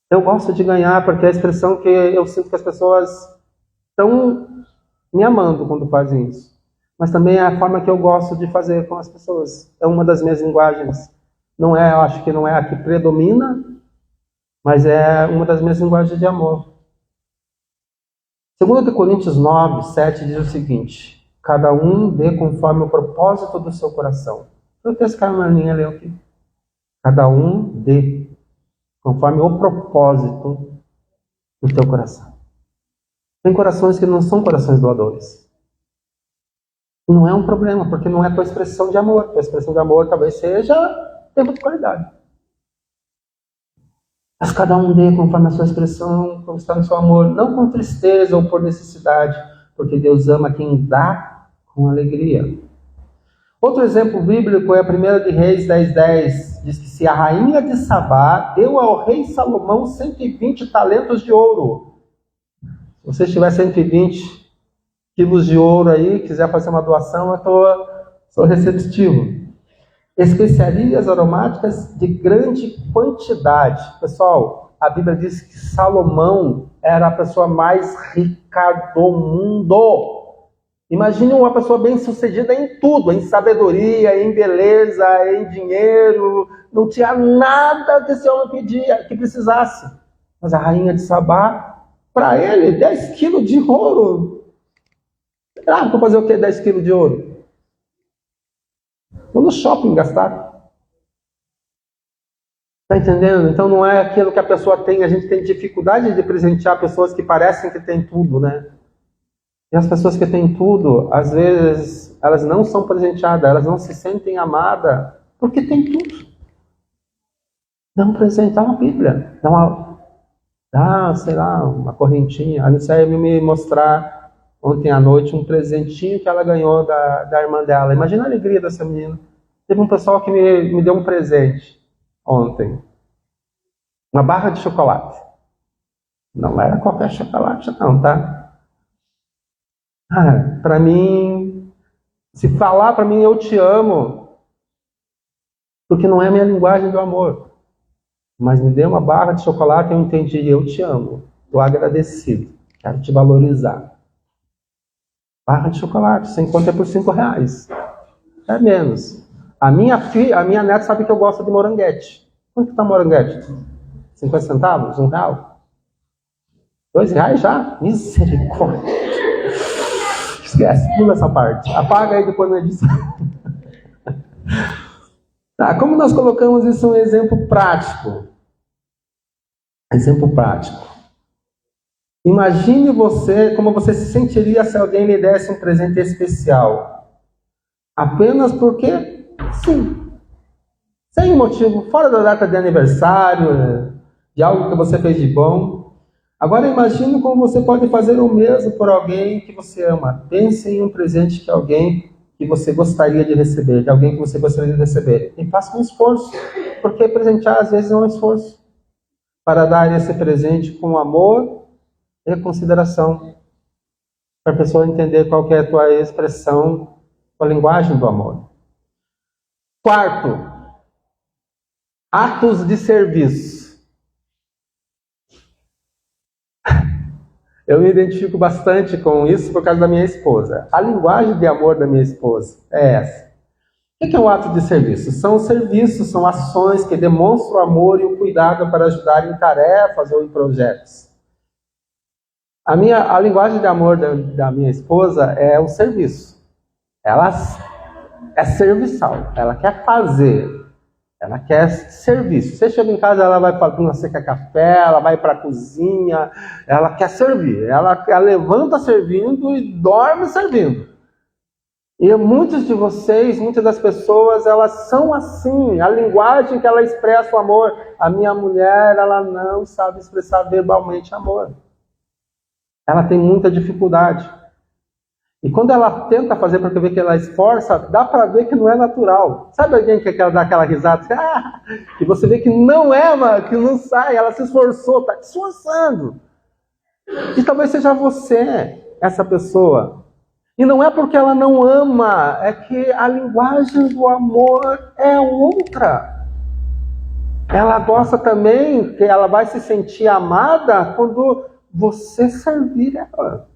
Eu gosto de ganhar porque é a expressão que eu sinto que as pessoas estão me amando quando fazem isso. Mas também é a forma que eu gosto de fazer com as pessoas. É uma das minhas linguagens. Eu acho que não é a que predomina, mas é uma das minhas linguagens de amor. 2 Coríntios 9:7 diz o seguinte: cada um dê conforme o propósito do seu coração. Eu tenho esse cara na linha, leu aqui. Cada um dê conforme o propósito do teu coração. Tem corações que não são corações doadores. Não é um problema, porque não é a tua expressão de amor. A tua expressão de amor talvez seja tempo de qualidade. Mas cada um dê conforme a sua expressão, como está no seu amor, não com tristeza ou por necessidade, porque Deus ama quem dá com alegria. Outro exemplo bíblico é a 1 de Reis 10:10. Diz que se a rainha de Sabá deu ao rei Salomão 120 talentos de ouro. Se você tiver 120 quilos de ouro aí, quiser fazer uma doação, eu estou Sou receptivo. Especiarias aromáticas de grande quantidade. Pessoal, a Bíblia diz que Salomão era a pessoa mais rica do mundo. Imagine uma pessoa bem-sucedida em tudo, em sabedoria, em beleza, em dinheiro. Não tinha nada que esse homem pedia, que precisasse. Mas a rainha de Sabá, para ele, 10 quilos de ouro. Ah, vou fazer o quê? 10 quilos de ouro? Vou no shopping gastar. Está entendendo? Então não é aquilo que a pessoa tem. A gente tem dificuldade de presentear pessoas que parecem que têm tudo, né? E as pessoas que têm tudo, às vezes, elas não são presenteadas, elas não se sentem amadas, porque tem tudo. Dá um presente, dá uma Bíblia, dá, sei lá, uma correntinha. A Aniceia veio me mostrar ontem à noite um presentinho que ela ganhou da irmã dela. Imagina a alegria dessa menina. Teve um pessoal que me deu um presente ontem. Uma barra de chocolate. Não era qualquer chocolate não, tá? Para mim, se falar para mim eu te amo, porque não é a minha linguagem do amor, mas me dê uma barra de chocolate e eu entendi, eu te amo, estou agradecido, quero te valorizar. Barra de chocolate, sem conta é por R$5, é menos. A minha neta sabe que eu gosto de moranguete. Quanto está moranguete? 50 centavos? R$1? R$2 já? Misericórdia. Esquece, pula essa parte. Apaga aí depois na edição. Tá, como nós colocamos isso um exemplo prático? Exemplo prático. Imagine você, como você se sentiria se alguém lhe desse um presente especial. Apenas porque sim. Sem motivo, fora da data de aniversário, de algo que você fez de bom. Agora imagine como você pode fazer o mesmo por alguém que você ama. Pense em um presente que alguém que você gostaria de receber, de alguém que você gostaria de receber. E faça um esforço, porque presentear às vezes é um esforço. Para dar esse presente com amor e consideração. Para a pessoa entender qual que é a tua expressão, a linguagem do amor. Quarto, atos de serviço. Eu me identifico bastante com isso por causa da minha esposa. A linguagem de amor da minha esposa é essa. O que é um ato de serviço? São serviços, são ações que demonstram o amor e o cuidado para ajudar em tarefas ou em projetos. A linguagem de amor da minha esposa é o serviço. Ela é serviçal, ela quer fazer. Ela quer serviço. Você chega em casa, ela vai para você quer café, ela vai para a cozinha, ela quer servir. Ela levanta servindo e dorme servindo. E muitos de vocês, muitas das pessoas, elas são assim. A linguagem que ela expressa o amor. A minha mulher, ela não sabe expressar verbalmente amor. Ela tem muita dificuldade. E quando ela tenta fazer para ver que ela esforça, dá para ver que não é natural. Sabe alguém que quer dar aquela risada? Que você vê que não é, que não sai, ela se esforçou, está se esforçando. E talvez seja você, essa pessoa. E não é porque ela não ama, é que a linguagem do amor é outra. Ela gosta também, que ela vai se sentir amada quando você servir ela.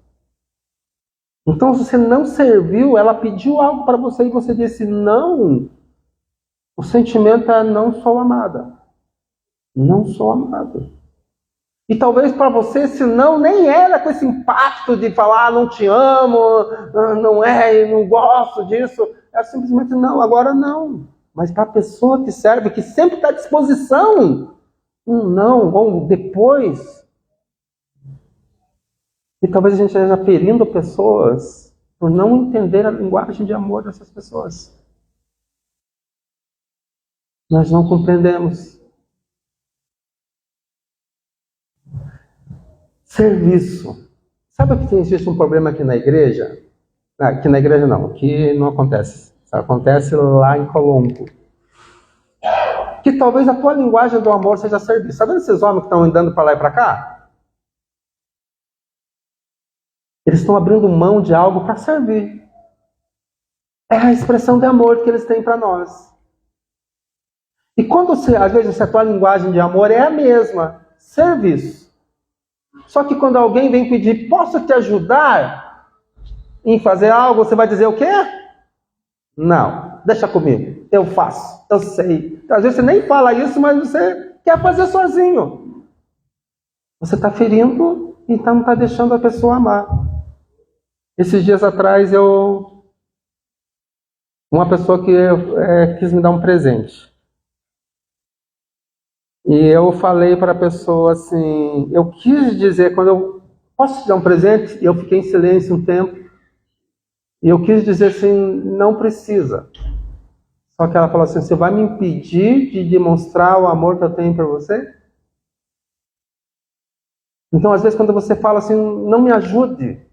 Então, se você não serviu, ela pediu algo para você e você disse não. O sentimento é não sou amada. Não sou amado. E talvez para você, se não, nem era com esse impacto de falar não te amo, não não gosto disso. É simplesmente não, agora não. Mas para a pessoa que serve, que sempre está à disposição, não, ou depois. E talvez a gente esteja ferindo pessoas por não entender a linguagem de amor dessas pessoas. Nós não compreendemos. Serviço. Sabe que existe um problema aqui na igreja? Aqui na igreja não, aqui não acontece. Acontece lá em Colombo. Que talvez a tua linguagem do amor seja serviço. Sabe esses homens que estão andando para lá e para cá? Eles estão abrindo mão de algo para servir. é a expressão de amor que eles têm para nós. E quando às vezes a tua linguagem de amor é a mesma, serviço. Só que quando alguém vem pedir, posso te ajudar em fazer algo, você vai dizer o quê? Não, deixa comigo, eu faço, eu sei. Às vezes você nem fala isso, mas você quer fazer sozinho. Você está ferindo, então não está deixando a pessoa amar. Esses dias atrás, uma pessoa que quis me dar um presente. E eu falei para a pessoa assim, eu quis dizer, quando eu posso te dar um presente, e eu fiquei em silêncio um tempo, e eu quis dizer assim, não precisa. Só que ela falou assim, você vai me impedir de demonstrar o amor que eu tenho por você? Então, às vezes, quando você fala assim, não me ajude,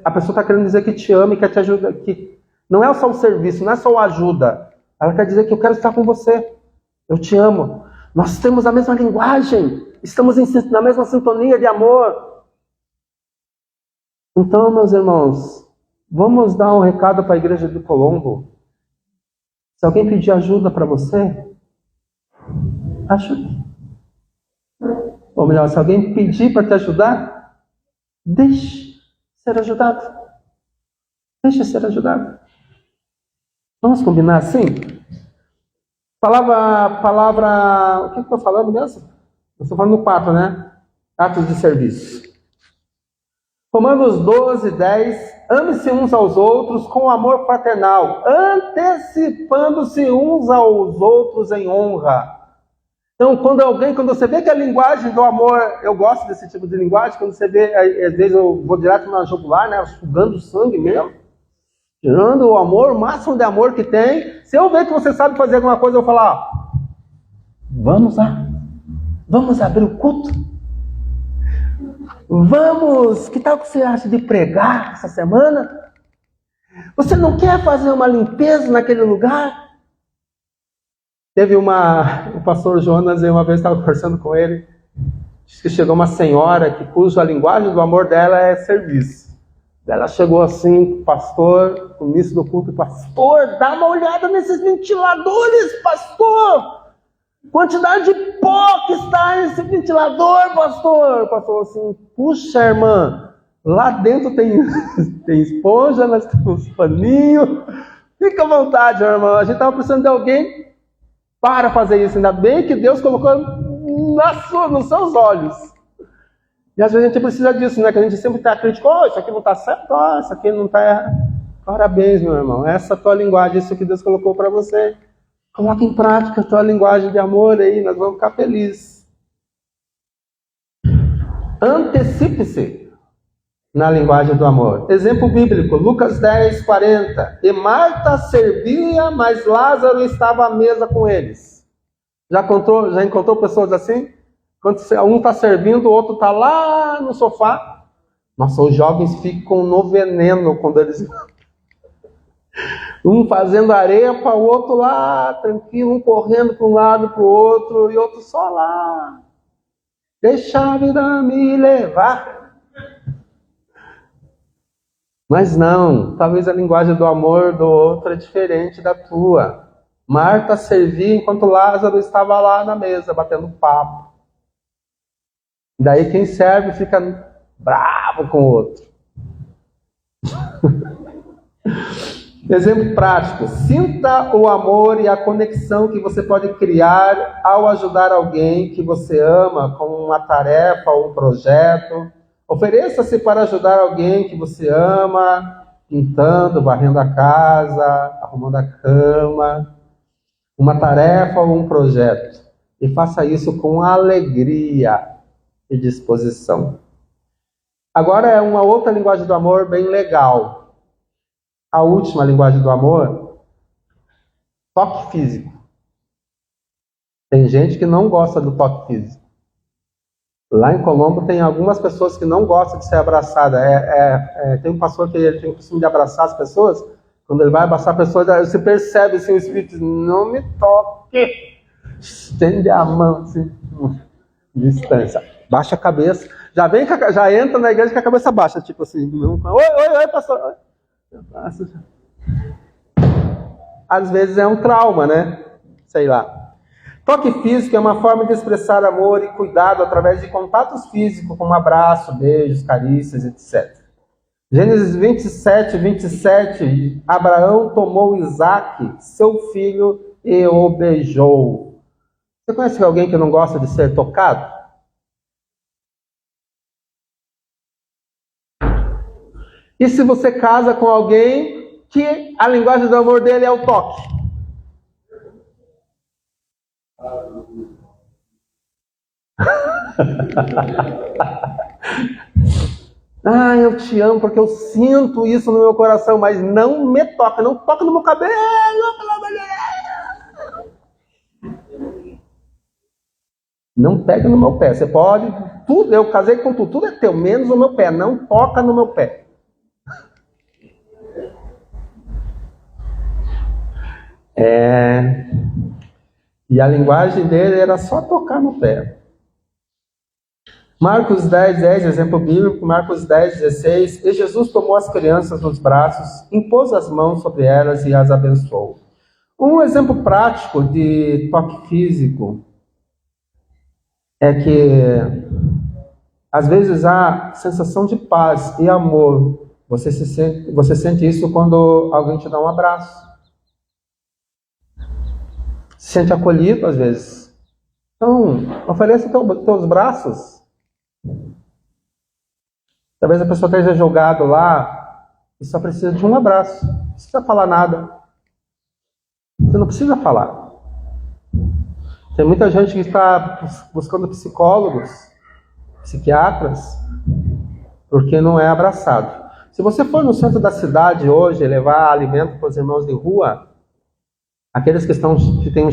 a pessoa está querendo dizer que te ama e quer te ajudar, que não é só o serviço, não é só a ajuda. Ela quer dizer que eu quero estar com você, eu te amo. Nós temos a mesma linguagem, estamos na mesma sintonia de amor. Então, meus irmãos, vamos dar um recado para a igreja do Colombo. Se alguém pedir ajuda para você, ajude. Ou melhor, se alguém pedir para te ajudar, deixe ser ajudado. Deixe ser ajudado. Vamos combinar assim? Palavra, o que eu estou falando mesmo? Eu estou falando no 4, né? Atos de serviço. Romanos 12, 10. Ame-se uns aos outros com amor fraternal, antecipando-se uns aos outros em honra. Então, quando você vê que a linguagem do amor, eu gosto desse tipo de linguagem, quando você vê, às vezes eu vou direto na jugular, né, sugando sangue mesmo, tirando o amor, o máximo de amor que tem. Se eu ver que você sabe fazer alguma coisa, eu vou falar, vamos lá, vamos abrir o culto. Vamos, que tal que você acha de pregar essa semana? Você não quer fazer uma limpeza naquele lugar? Teve o pastor Jonas, eu uma vez estava conversando com ele, disse que chegou uma senhora cuja linguagem do amor dela é serviço. Ela chegou assim, pastor, no início do culto, pastor, dá uma olhada nesses ventiladores, pastor! Quantidade de pó que está nesse ventilador, pastor! O pastor assim, puxa, irmã, lá dentro tem esponja, nós temos paninho. Fica à vontade, irmã. A gente estava precisando de alguém para fazer isso. Ainda bem que Deus colocou nos seus olhos. E às vezes a gente precisa disso, né? Que a gente sempre está crítico. Oh, isso aqui não está certo, isso aqui não está errado. Parabéns, meu irmão. Essa é a tua linguagem, isso que Deus colocou para você. Coloca em prática a tua linguagem de amor aí, nós vamos ficar felizes. Antecipe-se na linguagem do amor. Exemplo bíblico, Lucas 10, 40. E Marta servia, mas Lázaro estava à mesa com eles. Já encontrou pessoas assim? Quando um está servindo, o outro está lá no sofá. Nossa, os jovens ficam no veneno quando eles... Um fazendo arepa, o outro lá, tranquilo, um correndo para um lado, para o outro, e outro só lá. Deixa a vida me levar. Mas não, talvez a linguagem do amor do outro é diferente da tua. Marta servia enquanto Lázaro estava lá na mesa, batendo papo. Daí quem serve fica bravo com o outro. Exemplo prático, sinta o amor e a conexão que você pode criar ao ajudar alguém que você ama com uma tarefa ou um projeto. Ofereça-se para ajudar alguém que você ama, pintando, varrendo a casa, arrumando a cama, uma tarefa ou um projeto. E faça isso com alegria e disposição. Agora é uma outra linguagem do amor bem legal. A última linguagem do amor, toque físico. Tem gente que não gosta do toque físico. Lá em Colombo tem algumas pessoas que não gostam de ser abraçada. Tem um pastor que ele tem o costume de abraçar as pessoas. Quando ele vai abraçar a pessoa, você percebe assim, o espírito diz, não me toque. Estende a mão assim, distância. Baixa a cabeça. Já entra na igreja com a cabeça baixa, tipo assim. Oi, pastor. Às vezes é um trauma, né? Sei lá. Toque físico é uma forma de expressar amor e cuidado através de contatos físicos, como abraço, beijos, carícias, etc. Gênesis 27, 27, Abraão tomou Isaque, seu filho, e o beijou. Você conhece alguém que não gosta de ser tocado? E se você casa com alguém que a linguagem do amor dele é o toque? Ah, eu te amo porque eu sinto isso no meu coração, mas não me toca, não toca no meu cabelo, pelo amor de Deus. Não pega no meu pé. Você pode, tudo, eu casei com tudo, tudo é teu, menos o meu pé. Não toca no meu pé. E a linguagem dele era só tocar no pé. Marcos 10, 10, exemplo bíblico, Marcos 10, 16. E Jesus tomou as crianças nos braços, impôs as mãos sobre elas e as abençoou. Um exemplo prático de toque físico é que às vezes há sensação de paz e amor. Você sente isso quando alguém te dá um abraço. Se sente acolhido às vezes. Então, ofereça teus braços. Talvez a pessoa esteja jogado lá e só precisa de um abraço. Não precisa falar nada. Você não precisa falar. Tem muita gente que está buscando psicólogos, psiquiatras, porque não é abraçado. Se você for no centro da cidade hoje levar alimento para os irmãos de rua, aqueles que têm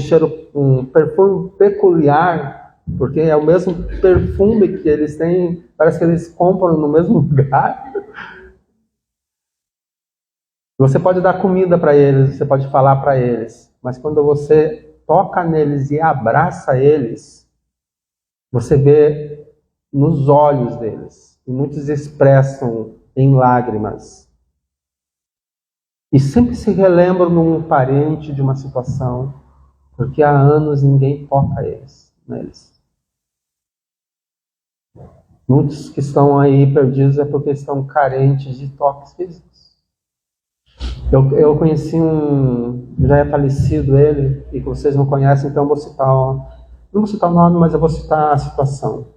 um perfume peculiar, porque é o mesmo perfume que eles têm, parece que eles compram no mesmo lugar. Você pode dar comida para eles, você pode falar para eles, mas quando você toca neles e abraça eles, você vê nos olhos deles, e muitos expressam em lágrimas. E sempre se relembram de um parente, de uma situação, porque há anos ninguém toca neles. Muitos que estão aí perdidos é porque estão carentes de toques físicos. Eu conheci já é falecido ele, e que vocês não conhecem, então eu vou citar, não vou citar o nome, mas eu vou citar a situação.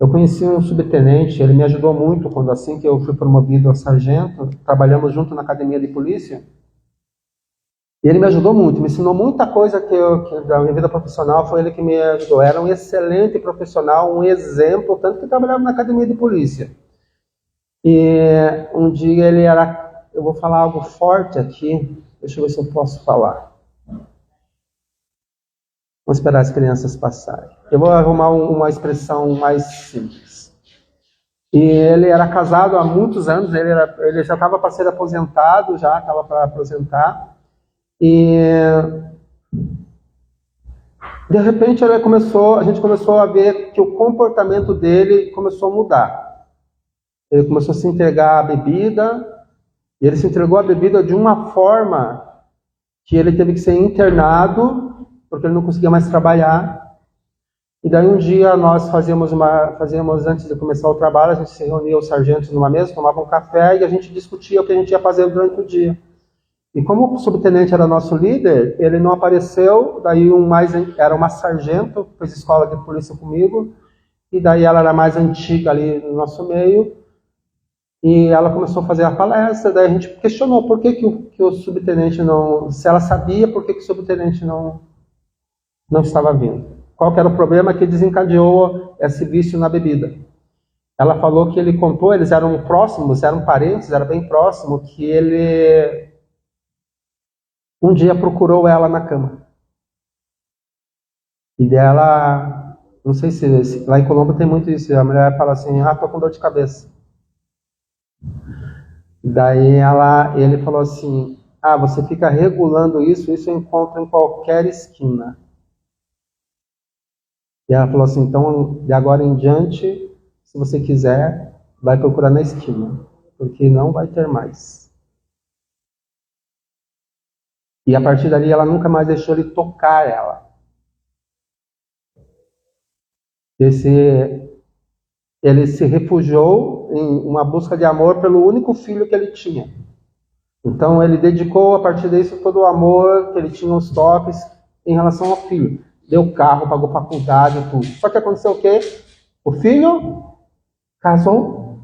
Eu conheci um subtenente, ele me ajudou muito quando assim que eu fui promovido a sargento, trabalhamos junto na academia de polícia, e ele me ajudou muito, me ensinou muita coisa que da minha vida profissional, foi ele que me ajudou. Era um excelente profissional, um exemplo, tanto que trabalhava na academia de polícia. E um dia ele era, eu vou falar algo forte aqui, deixa eu ver se eu posso falar. Vamos esperar as crianças passarem. Eu vou arrumar uma expressão mais simples. E ele era casado há muitos anos, ele já estava para ser aposentado, já estava para aposentar. E de repente a gente começou a ver que o comportamento dele começou a mudar. Ele começou a se entregar à bebida, e ele se entregou à bebida de uma forma que ele teve que ser internado, porque ele não conseguia mais trabalhar. E daí um dia nós fazíamos antes de começar o trabalho, a gente se reunia os sargentos numa mesa, tomava um café e a gente discutia o que a gente ia fazer durante o dia. E como o subtenente era nosso líder, ele não apareceu, daí era uma sargento, fez escola de polícia comigo, e daí ela era mais antiga ali no nosso meio, e ela começou a fazer a palestra, daí a gente questionou por que o subtenente não, se ela sabia por que o subtenente não estava vindo. Qual que era o problema que desencadeou esse vício na bebida? Ela falou que ele contou, eles eram próximos, eram parentes, era bem próximo, que ele um dia procurou ela na cama. E dela, não sei se lá em Colombo tem muito isso, a mulher fala assim, tô com dor de cabeça. Daí ele falou assim, você fica regulando isso eu encontro em qualquer esquina. E ela falou assim, então de agora em diante, se você quiser, vai procurar na esquina, porque não vai ter mais. E a partir dali ela nunca mais deixou ele tocar ela. Ele se refugiou em uma busca de amor pelo único filho que ele tinha. Então ele dedicou a partir disso todo o amor que ele tinha, os toques em relação ao filho. Deu carro, pagou faculdade, tudo. Só que aconteceu o quê? O filho casou,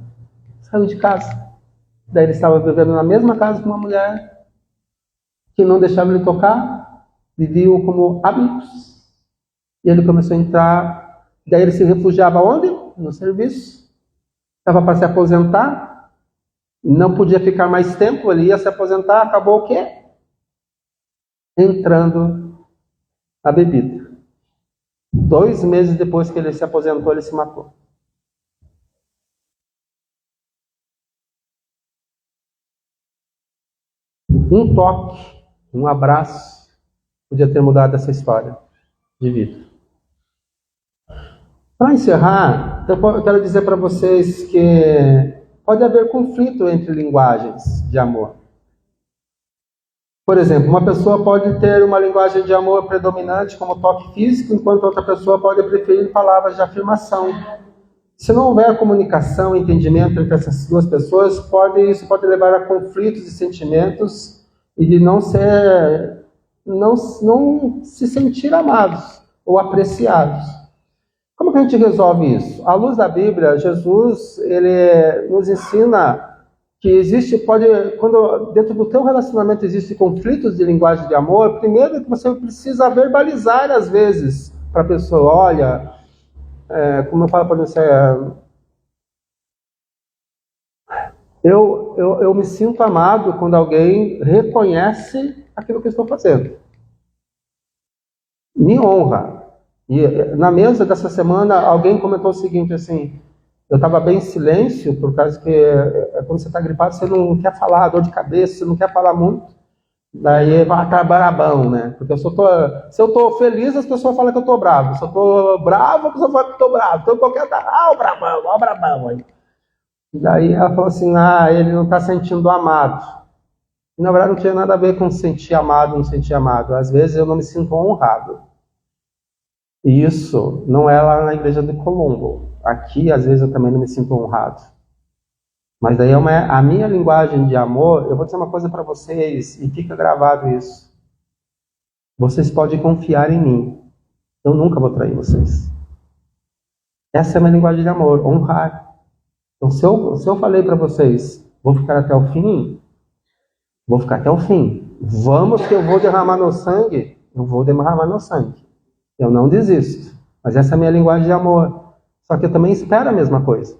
saiu de casa. Daí ele estava vivendo na mesma casa com uma mulher que não deixava ele tocar, viviam como amigos. E ele começou a entrar, daí ele se refugiava onde? No serviço. Estava para se aposentar, não podia ficar mais tempo, ele ia se aposentar, acabou o quê? Entrando na bebida. 2 meses depois que ele se aposentou, ele se matou. Um toque, um abraço, podia ter mudado essa história de vida. Para encerrar, eu quero dizer para vocês que pode haver conflito entre linguagens de amor. Por exemplo, uma pessoa pode ter uma linguagem de amor predominante como toque físico, enquanto outra pessoa pode preferir palavras de afirmação. Se não houver comunicação e entendimento entre essas duas pessoas, isso pode levar a conflitos de sentimentos e de não se sentir amados ou apreciados. Como que a gente resolve isso? À luz da Bíblia, Jesus ele nos ensina que quando dentro do teu relacionamento existem conflitos de linguagem de amor, primeiro que você precisa verbalizar às vezes para a pessoa, olha, como eu falo para você, eu me sinto amado quando alguém reconhece aquilo que eu estou fazendo. Me honra. E na mesa dessa semana, alguém comentou o seguinte, assim, eu estava bem em silêncio, por causa que quando você está gripado, você não quer falar, dor de cabeça, você não quer falar muito. Daí vai estar barabão, né? Porque se eu estou feliz, as pessoas falam que eu estou bravo. Se eu estou bravo, as pessoas falam que eu estou bravo. Então qualquer o brabão aí. Daí ela falou assim, ele não está sentindo amado. E na verdade não tinha nada a ver com sentir amado ou não sentir amado. Às vezes eu não me sinto honrado. E isso não é lá na igreja de Colombo. Aqui, às vezes, eu também não me sinto honrado. Mas daí a minha linguagem de amor, eu vou dizer uma coisa para vocês, e fica gravado isso. Vocês podem confiar em mim. Eu nunca vou trair vocês. Essa é a minha linguagem de amor, honrar. Então, se eu falei para vocês, vou ficar até o fim, vou ficar até o fim. Vamos que eu vou derramar meu sangue, eu vou derramar meu sangue. Eu não desisto. Mas essa é a minha linguagem de amor. Só que eu também espero a mesma coisa.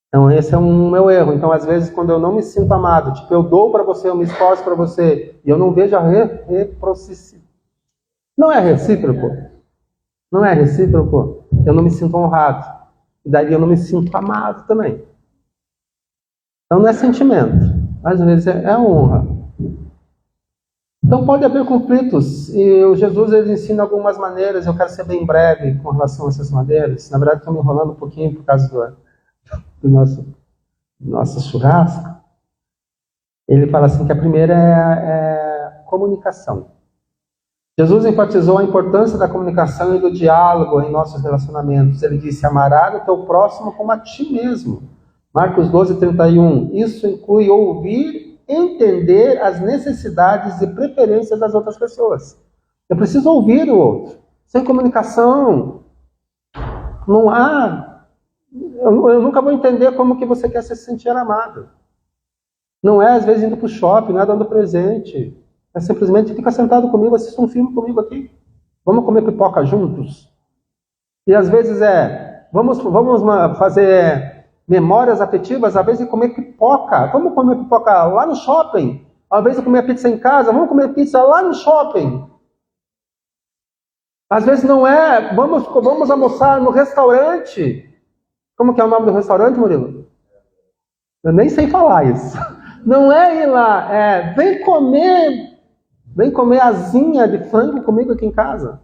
Então esse é um meu erro. Então às vezes quando eu não me sinto amado, tipo eu dou para você, eu me esforço para você, e eu não vejo a reciprocidade. Não é recíproco. Não é recíproco. Eu não me sinto honrado. E daí eu não me sinto amado também. Então não é sentimento. Às vezes é honra. Então pode haver conflitos, e o Jesus ele ensina algumas maneiras, eu quero ser bem breve com relação a essas maneiras. Na verdade estou me enrolando um pouquinho por causa do nosso churrasco. Ele fala assim que a primeira é comunicação. Jesus enfatizou a importância da comunicação e do diálogo em nossos relacionamentos. Ele disse, amarás o teu próximo como a ti mesmo. Marcos 12:31. Isso inclui ouvir, entender as necessidades e preferências das outras pessoas. Eu preciso ouvir o outro. Sem comunicação, não há... Eu nunca vou entender como que você quer se sentir amado. Não é, às vezes, indo para o shopping, não é dando presente. É simplesmente fica sentado comigo, assista um filme comigo aqui. Vamos comer pipoca juntos? E às vezes vamos fazer memórias afetivas, às vezes comer pipoca. Vamos comer pipoca lá no shopping. Às vezes comer pizza em casa, vamos comer pizza lá no shopping. Às vezes não é, vamos almoçar no restaurante. Como que é o nome do restaurante, Murilo? Eu nem sei falar isso. Não é ir lá, vem comer asinha de frango comigo aqui em casa.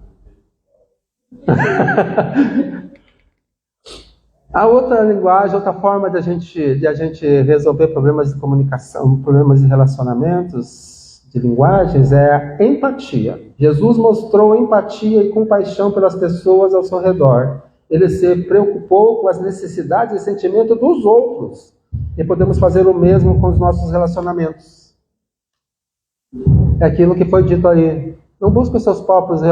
A outra linguagem, outra forma de a gente resolver problemas de comunicação, problemas de relacionamentos, de linguagens é a empatia. Jesus mostrou empatia e compaixão pelas pessoas ao seu redor. Ele se preocupou com as necessidades e sentimentos dos outros. E podemos fazer o mesmo com os nossos relacionamentos. É aquilo que foi dito aí. Não busque os seus próprios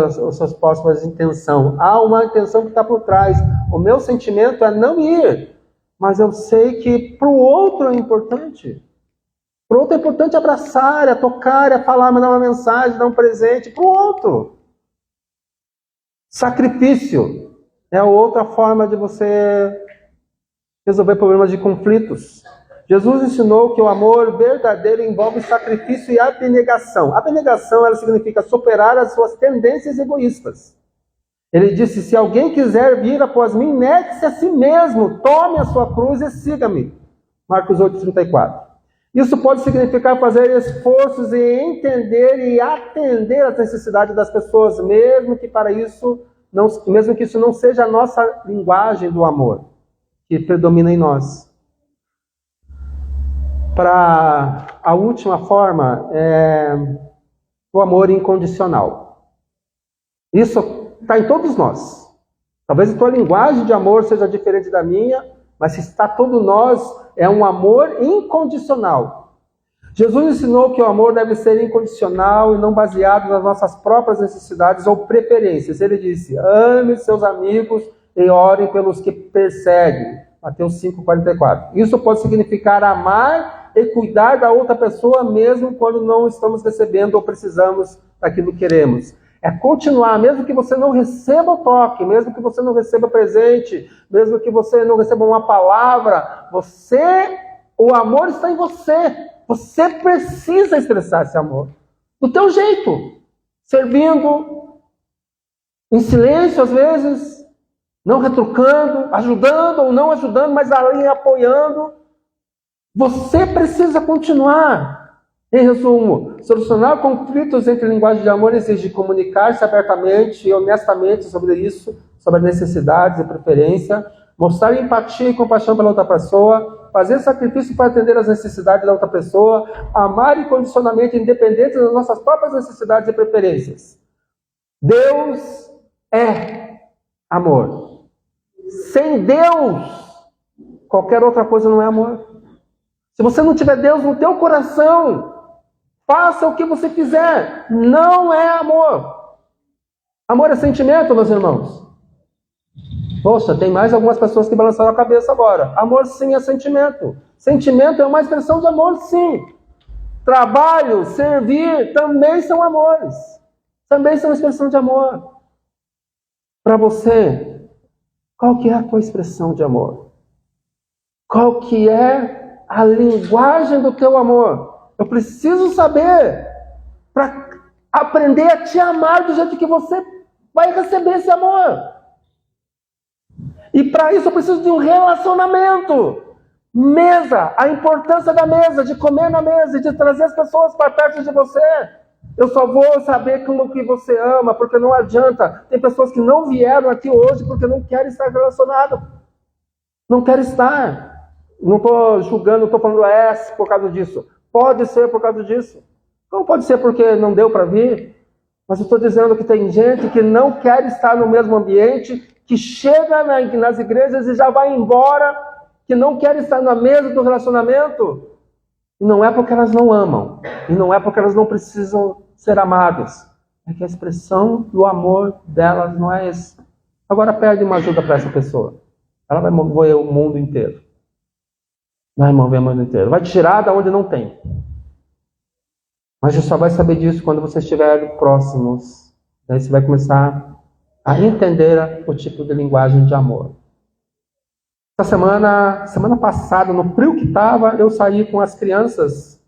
intenções. Há uma intenção que está por trás. O meu sentimento é não ir. Mas eu sei que para o outro é importante. Para o outro é importante abraçar, é tocar, é falar, mandar uma mensagem, dar um presente. Para o outro. Sacrifício é outra forma de você resolver problemas de conflitos. Jesus ensinou que o amor verdadeiro envolve sacrifício e abnegação. Abnegação, ela significa superar as suas tendências egoístas. Ele disse, se alguém quiser vir após mim, negue-se a si mesmo, tome a sua cruz e siga-me. Marcos 8,34. Isso pode significar fazer esforços em entender e atender às necessidades das pessoas, mesmo que isso não seja a nossa linguagem do amor, que predomina em nós. Para a última forma, é o amor incondicional. Isso está em todos nós. Talvez a tua linguagem de amor seja diferente da minha, mas se está todo nós, é um amor incondicional. Jesus ensinou que o amor deve ser incondicional e não baseado nas nossas próprias necessidades ou preferências. Ele disse, ame seus amigos e orem pelos que perseguem. Mateus 5,44. Isso pode significar amar e cuidar da outra pessoa mesmo quando não estamos recebendo ou precisamos daquilo que queremos. É continuar, mesmo que você não receba o toque, mesmo que você não receba presente, mesmo que você não receba uma palavra, o amor está em você. Você precisa expressar esse amor. Do teu jeito. Servindo, em silêncio às vezes, não retrucando, ajudando ou não ajudando, mas ali apoiando. Você precisa continuar. Em resumo, solucionar conflitos entre linguagem de amor exige comunicar-se abertamente e honestamente sobre isso, sobre as necessidades e preferência, mostrar empatia e compaixão pela outra pessoa, fazer sacrifício para atender às necessidades da outra pessoa, amar incondicionalmente, independente das nossas próprias necessidades e preferências. Deus é amor. Sem Deus, qualquer outra coisa não é amor. Se você não tiver Deus no teu coração, faça o que você fizer. Não é amor. Amor é sentimento, meus irmãos. Poxa, tem mais algumas pessoas que balançaram a cabeça agora. Amor sim é sentimento. Sentimento é uma expressão de amor, sim. Trabalho, servir, também são amores. Também são expressão de amor. Para você, qual que é a tua expressão de amor? Qual que é a linguagem do teu amor? Eu preciso saber para aprender a te amar do jeito que você vai receber esse amor. E para isso eu preciso de um relacionamento. Mesa, a importância da mesa, de comer na mesa, de trazer as pessoas para perto de você. Eu só vou saber como que você ama, porque não adianta. Tem pessoas que não vieram aqui hoje porque não querem estar relacionado. Não querem estar. Não estou julgando, não estou falando por causa disso. Pode ser por causa disso. Não pode ser porque não deu para vir. Mas eu estou dizendo que tem gente que não quer estar no mesmo ambiente, que chega nas igrejas e já vai embora, que não quer estar na mesa do relacionamento. E não é porque elas não amam. E não é porque elas não precisam ser amadas. É que a expressão do amor delas não é esse. Agora pede uma ajuda para essa pessoa. Ela vai mover o mundo inteiro. Vai mover o mundo inteiro. Vai tirar da onde não tem. Mas você só vai saber disso quando você estiver próximos. Daí você vai começar a entender o tipo de linguagem de amor. Essa semana passada, no frio que estava, eu saí com as crianças.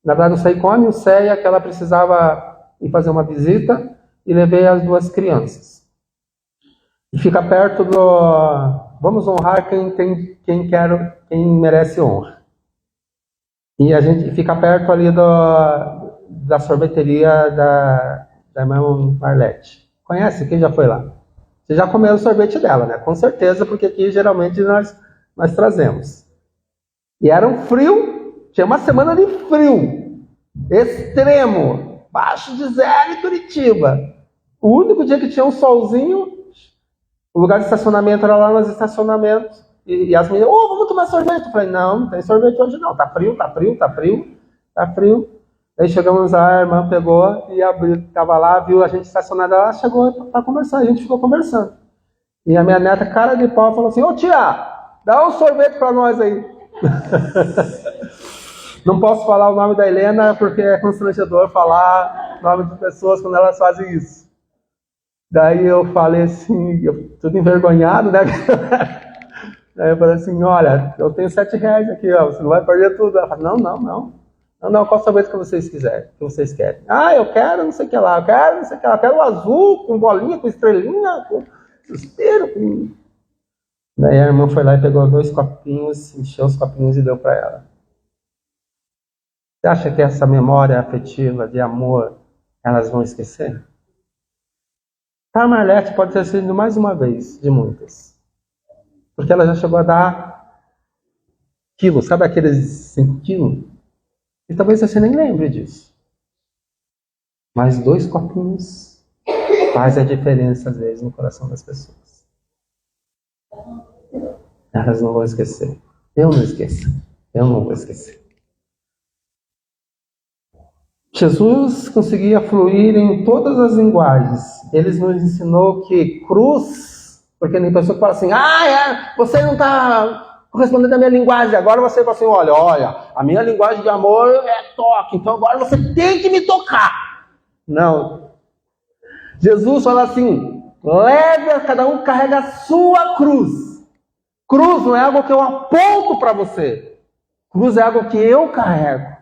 Na verdade, eu saí com a Nilceia, que ela precisava ir fazer uma visita, e levei as duas crianças. E fica perto do... Vamos honrar quem merece honra. E a gente fica perto ali da sorveteria da irmã Marlete. Conhece? Quem já foi lá? Você já comeu o sorvete dela, né? Com certeza, porque aqui geralmente nós trazemos. E era um frio, tinha uma semana de frio. extremo, abaixo de zero em Curitiba. O único dia que tinha um solzinho, o lugar de estacionamento era lá nos estacionamentos. E as meninas, vamos tomar sorvete. Eu falei, não tem sorvete hoje não. Tá frio. Aí chegamos lá, a irmã pegou e abriu, tava lá, viu a gente estacionada lá, chegou para conversar. A gente ficou conversando. E a minha neta, cara de pau, falou assim, tia, dá um sorvete para nós aí. Não posso falar o nome da Helena, porque é constrangedor falar o nome de pessoas quando elas fazem isso. Daí eu falei assim, tudo envergonhado, né? Daí eu falei assim, olha, eu tenho R$7 aqui, você não vai perder tudo. Ela falou, não, qual sorvete que vocês quiserem, que vocês querem? Eu quero não sei o que lá, eu quero o azul, com bolinha, com estrelinha, com suspiro. Daí a irmã foi lá e pegou 2 copinhos, encheu os copinhos e deu para ela. Você acha que essa memória afetiva de amor, elas vão esquecer? Para Marlete pode ter sido mais uma vez, de muitas. Porque ela já chegou a dar quilos, sabe aqueles 5 quilos? E talvez você nem lembre disso. Mas 2 copinhos faz a diferença, às vezes, no coração das pessoas. Elas não vão esquecer. Eu não esqueço. Eu não vou esquecer. Jesus conseguia fluir em todas as linguagens. Ele nos ensinou que cruz, porque tem pessoa que fala assim, você não está correspondendo à minha linguagem. Agora você fala assim, olha, a minha linguagem de amor é toque, então agora você tem que me tocar. Não. Jesus fala assim, cada um carrega a sua cruz. Cruz não é algo que eu aponto para você. Cruz é algo que eu carrego.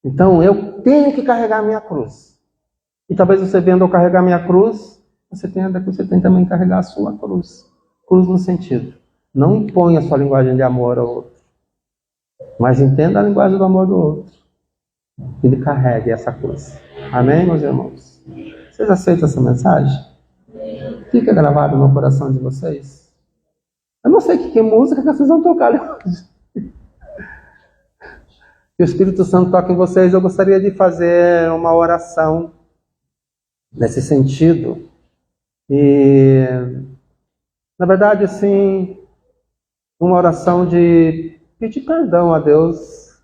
Então, eu tenho que carregar a minha cruz. E talvez você vendo eu carregar a minha cruz, você tem também que carregar a sua cruz. Cruz no sentido. Não impõe a sua linguagem de amor ao outro. Mas entenda a linguagem do amor do outro. Ele carregue essa cruz. Amém, meus irmãos? Vocês aceitam essa mensagem? Fica gravado no coração de vocês? Eu não sei que música que vocês vão tocar hoje. Que o Espírito Santo toque em vocês. Eu gostaria de fazer uma oração nesse sentido. E, na verdade, assim, uma oração de pedir perdão a Deus,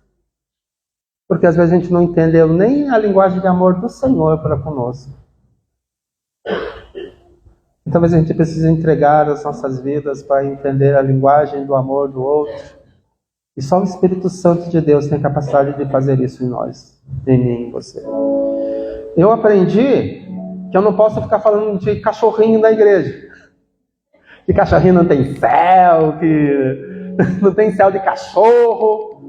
porque às vezes a gente não entendeu nem a linguagem de amor do Senhor para conosco. E talvez a gente precise entregar as nossas vidas para entender a linguagem do amor do outro. E só o Espírito Santo de Deus tem capacidade de fazer isso em nós, em mim, em você. Eu aprendi que eu não posso ficar falando de cachorrinho na igreja. Que cachorrinho não tem céu, que não tem céu de cachorro.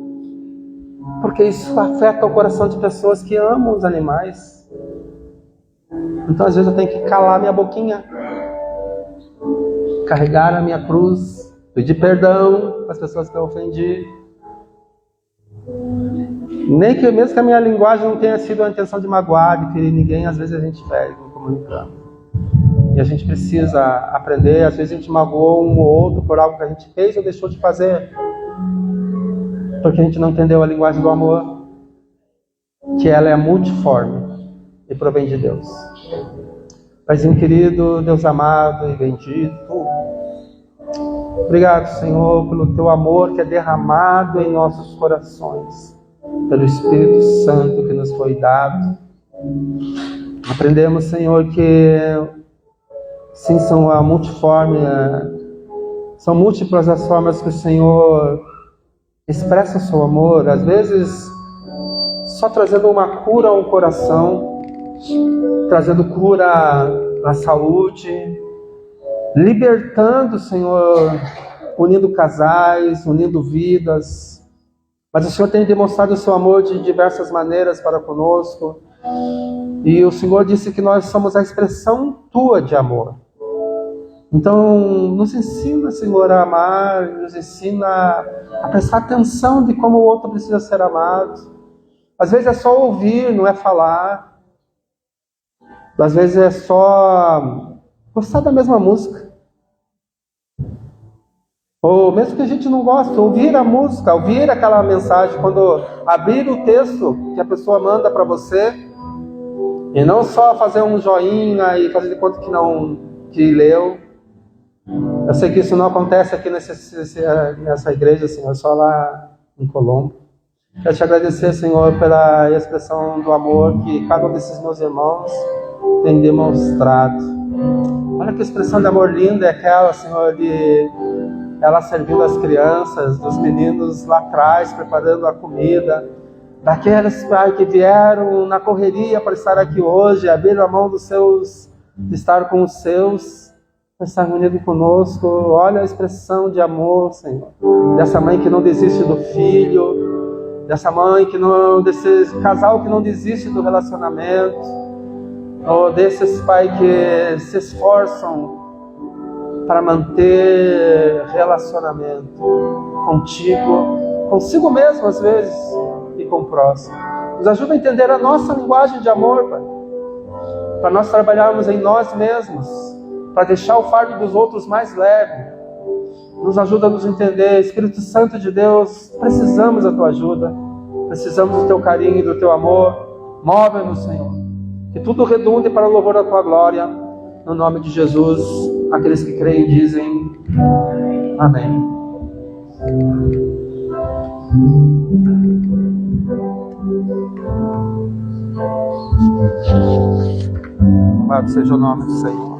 Porque isso afeta o coração de pessoas que amam os animais. Então às vezes eu tenho que calar minha boquinha. Carregar a minha cruz. Pedir perdão para as pessoas que eu ofendi. Mesmo que a minha linguagem não tenha sido a intenção de magoar, de ferir ninguém, às vezes a gente perde no comunicando. E a gente precisa aprender, às vezes a gente magoou um ou outro por algo que a gente fez ou deixou de fazer. Porque a gente não entendeu a linguagem do amor, que ela é multiforme e provém de Deus. Paizinho querido, Deus amado e bendito, obrigado, Senhor, pelo Teu amor que é derramado em nossos corações, pelo Espírito Santo que nos foi dado. Aprendemos, Senhor, que sim, são múltiplas as formas que o Senhor expressa o seu amor, às vezes só trazendo uma cura ao coração, trazendo cura à saúde, libertando, Senhor, unindo casais, unindo vidas. Mas o Senhor tem demonstrado o seu amor de diversas maneiras para conosco. E o Senhor disse que nós somos a expressão Tua de amor. Então, nos ensina, Senhor, a amar, nos ensina a prestar atenção de como o outro precisa ser amado. Às vezes é só ouvir, não é falar. Às vezes é só gostar da mesma música. Ou mesmo que a gente não goste, ouvir a música, ouvir aquela mensagem, quando abrir o texto que a pessoa manda para você, e não só fazer um joinha e fazer de conta que leu. Eu sei que isso não acontece aqui nessa igreja, Senhor, só lá em Colombo. Quero te agradecer, Senhor, pela expressão do amor que cada um desses meus irmãos tem demonstrado. Olha que expressão de amor linda é aquela, Senhor, de ela servindo as crianças, dos meninos lá atrás, preparando a comida, daqueles, Pai, que vieram na correria para estar aqui hoje, abrir a mão de estar com os seus, para estar unido conosco. Olha a expressão de amor, Senhor, dessa mãe que não desiste do filho, dessa mãe desse casal que não desiste do relacionamento, ou desses, Pai, que se esforçam para manter relacionamento contigo, consigo mesmo às vezes, e com o próximo. Nos ajuda a entender a nossa linguagem de amor, Pai, para nós trabalharmos em nós mesmos, para deixar o fardo dos outros mais leve. Nos ajuda a nos entender, Espírito Santo de Deus, precisamos da Tua ajuda, precisamos do Teu carinho e do Teu amor. Move-nos, Senhor, que tudo redunde para o louvor da Tua glória, no nome de Jesus. Aqueles que creem dizem amém. Louvado seja o nome do Senhor.